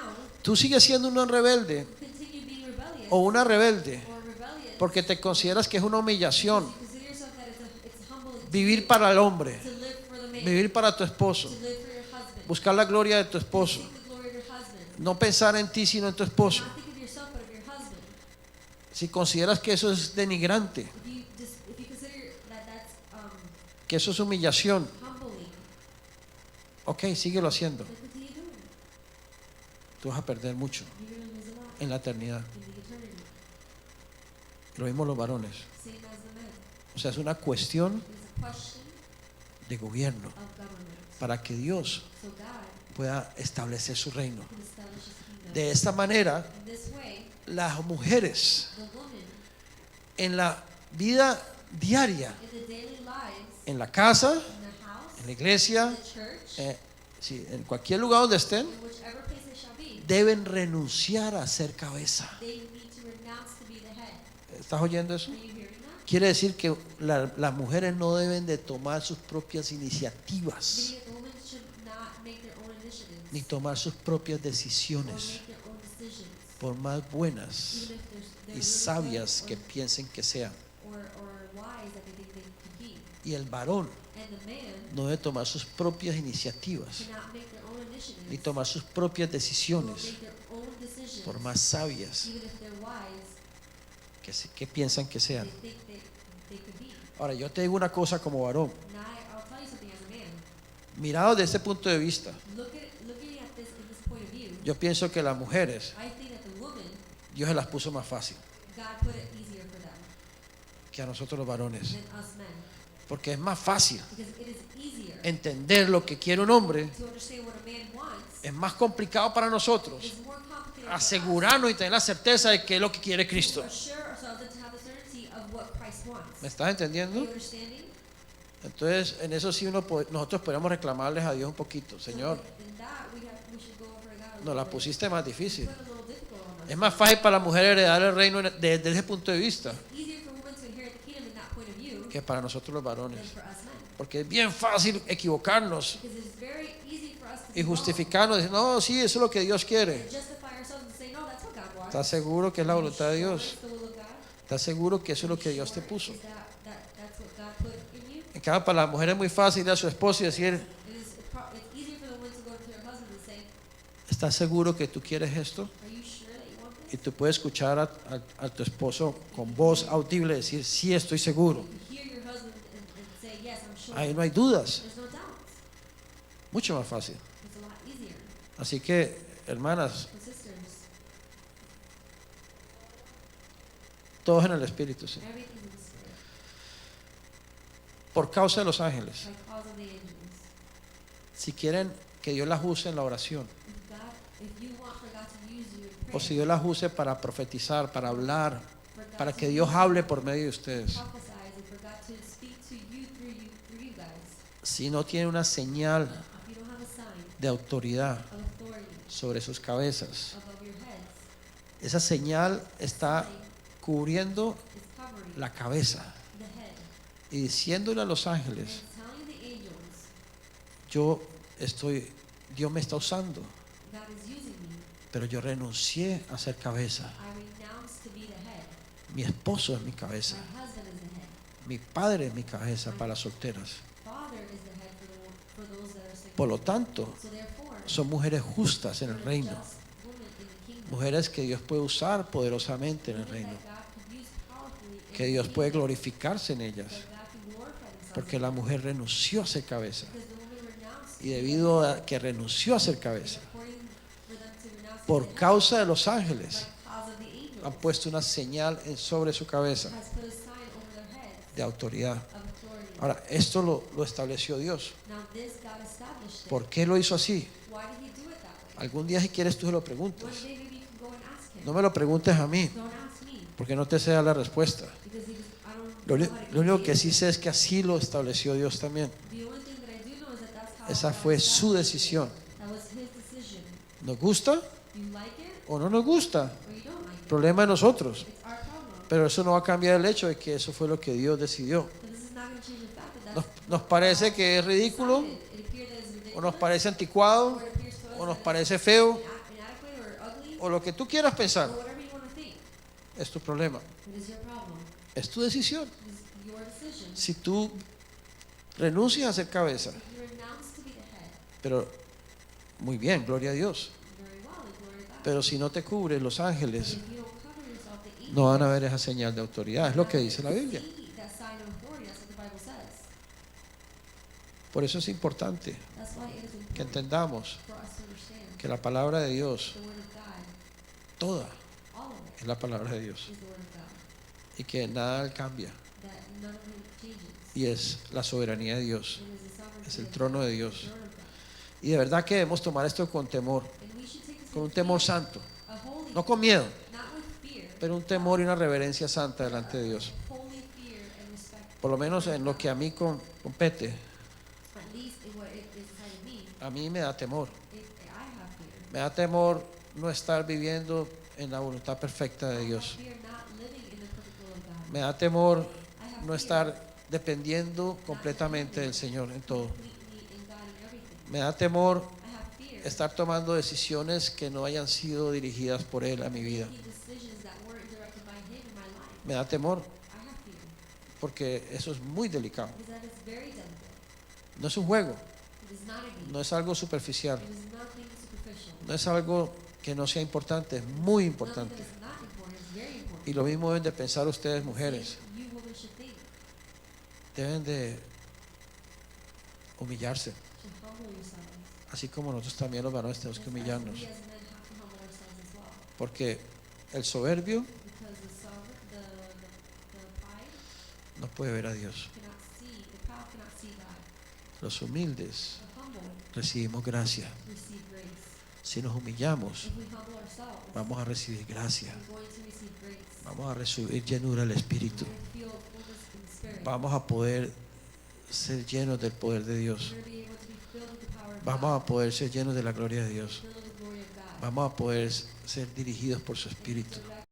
tú sigues siendo un rebelde you continue being rebellious o una rebelde or rebellious, porque te consideras que es una humillación you consider yourself that it's humble vivir para el hombre, to live for the man, vivir para tu esposo, to live for your husband, buscar la gloria de tu esposo, seek the glory of your husband, no pensar en ti sino en tu esposo. not think of yourself but of your husband. Si consideras que eso es denigrante, If you consider that that's que eso es humillación, humbling, ok, síguelo haciendo. then continue doing it. Tú vas a perder mucho You're going to lose a lot en la eternidad. in the eternity. Lo mismo los varones. Same as the men. O sea, es una cuestión It's a question de gobierno of government. para que Dios So God pueda establecer su reino. can establish His kingdom. De esta manera, In this way, las mujeres the woman en la vida diaria, in the daily lives, en la casa, in the house, en la iglesia, in the church, sí, en cualquier lugar donde estén, in whichever place they shall be, deben renunciar a ser cabeza. they need to renounce to be the head. ¿Estás oyendo eso? Are you hearing that? Quiere decir que las mujeres no deben de tomar sus propias iniciativas Meaning that the women should not make their own initiatives ni tomar sus propias or decisiones, make their own decisions, por más buenas even if they're y really sabias good que piensen que sean. or wise that they think they could be. Y el varón And the man no debe tomar sus propias iniciativas cannot make their own initiatives ni tomar sus propias or decisiones, make their own decisions, por más sabias even if they're wise, que piensan que sean. they think they could be. Ahora, yo te digo una cosa como varón, Now I'll tell you something as a man. mirado desde este punto de vista, Looking at this in this point of view, yo pienso que las mujeres, I think that the woman, Dios se las puso más fácil God put it easier for them que a nosotros los varones, than us men. porque es más fácil Because it is easier entender lo que quiere un hombre, to understand what a man wants. es más complicado para nosotros It's more complicated for asegurarnos y tener la certeza de que es lo que quiere us Cristo. to assure ourselves and to have the certainty of what Christ wants. ¿Me estás Are entendiendo? you understanding? Entonces, en eso sí nosotros podemos reclamarles a Dios un poquito. Señor, So in that we should go over God a nos little la bit. pusiste más difícil. Put it a little difficult on us. Es más fácil para la mujer heredar el reino desde ese punto de vista Easier for women to inherit the kingdom in that point of view que para nosotros los than varones. for us men. Porque es bien fácil equivocarnos Because it's very easy for us to y be wrong justificarnos. Decir, no, sí, eso es lo que Dios quiere. and justify ourselves and say, no, that's what God wants. ¿Estás seguro que es la Are you voluntad de sure Dios? it's the will of God? ¿Estás seguro que eso es lo que Dios te Sure puso? is that's what God put in you? En cambio, para la mujer es muy fácil ir a su esposo y decir, It's easier for the woman to go to her husband and say, ¿estás seguro que tú quieres esto? are you sure that you want Y this? tú puedes escuchar a tu esposo con voz audible decir, sí, estoy seguro. You hear your husband and say, yes, I'm sure. Ahí no hay dudas. There's no doubts. Mucho más fácil. It's a lot easier. Así que, hermanas, So sisters, todos en el Espíritu, sí. everything in the spirit, Por causa de los ángeles. by cause of the angels. Si quieren que Dios las use en la oración, If you want for God to use you in o si prayer, Dios las use para profetizar, para hablar, for God para to que Dios use hable you por medio de to ustedes, prophesy, and for God to speak to you through you guys, si no tiene una señal if you don't have a sign de autoridad of authority sobre sus cabezas, above your heads, esa señal está sign cubriendo is covering la cabeza the head y diciéndole a los and ángeles, telling the angels, Dios me está usando, God is using me. pero yo renuncié a ser cabeza. I renounce to be the head. Mi esposo es mi cabeza, My husband is the head. mi padre es mi cabeza para las solteras. Father is the head for those that are single. Por lo tanto, So therefore, son mujeres justas en el they're reino, just women in the kingdom. mujeres que Dios puede usar poderosamente en el Women reino, that God could use powerfully in que Dios puede glorificarse en ellas, that God can glorify themselves porque la mujer renunció a ser cabeza. because the woman renounced Y debido a que renunció a ser cabeza, according for them to renounce por the head, causa de los by ángeles, cause of the angels han puesto una señal sobre su cabeza has put a sign over their heads de autoridad. of authority. Ahora, esto lo estableció Dios. Now this God established it. ¿Por qué lo hizo así? Why did he do it that way? Algún día, si quieres, tú se lo One preguntas. day maybe you can go and ask him. No me lo preguntes a mí, Don't ask me porque no te sé dar la respuesta. because he just, I don't Lo, know how to lo único give que you. sí sé es que así lo estableció Dios también. The only thing that I do know is that that's how Esa God fue su established it. decisión. That was his decision. ¿Nos gusta You like it o no nos gusta? or you don't like it. Problema de nosotros. It's our problem. Pero eso no va a cambiar el hecho de que eso fue lo que Dios decidió. But this is not going to change the fact that Nos, that's nos parece que es ridículo, decided. It appears that it's ridiculous, o nos parece anticuado, or it appears to us o nos that parece feo, it's inadequate or ugly, o lo que tú quieras pensar. or whatever you want to think. Es tu problema, It is your problem. es tu decisión. It is your decision. Si tú renuncias a ser cabeza, If you renounce to be the head, pero muy bien, gloria a Dios. very well, and glory to God. Pero si no te cubres, los But ángeles if you don't cover yourself, the angels no van a ver esa señal de autoridad. Es lo que dice la Biblia. see that sign of authority. That's what the Bible says. Por eso es importante That's why it is que important entendamos for us to understand que la palabra de Dios, the word of God. toda All of it es la palabra de Dios, is the word of God. y que nada cambia. That none of it changes. Y es la soberanía de Dios, It is the sovereignty es el of trono God, de the Dios. throne of God. Y de verdad que debemos tomar esto con temor, And we should take this con un with temor fear, santo, a holy no con miedo, not with fear, pero un temor y una reverencia santa delante de Dios. holy fear and respect. Por lo menos en lo que a mí compete, At least in what it is inside of me, a mí me da temor. I have fear. Me da temor no estar viviendo en la voluntad perfecta de I Dios. have fear not living in the perfect will of God. Me da temor I have no fear estar dependiendo completamente del Señor en todo. completely in God in everything. Me da temor I have fear estar tomando decisiones que no hayan sido dirigidas por Él a mi vida. making decisions that weren't directed by Him in my life. Me da temor I have fear porque eso es muy delicado. because that is very delicate. No es un juego, It is not a game. no es algo superficial, It is nothing superficial. no es algo que no sea importante, es muy Nothing importante. that is not important. It's very important. Y lo mismo deben de pensar ustedes, mujeres. You women should think, Deben de humillarse, should humble yourselves. así como nosotros también los varones tenemos que Just as humillarnos. we as men have to humble ourselves as well. Porque el soberbio Because the pride no puede ver a Dios. cannot see, the proud cannot see God. Los humildes The humble recibimos gracia. receive grace. Si nos humillamos, If we humble ourselves, vamos a recibir gracia. we're going to receive grace. Vamos a recibir llenura del Espíritu. We're going to feel fullness in the Spirit. Vamos a poder ser llenos del poder de Dios. We're going to be able to be filled with the power of Vamos God. a poder ser llenos de la gloria de Dios. Filled with the glory of God. Vamos a poder ser dirigidos por su Espíritu. Direct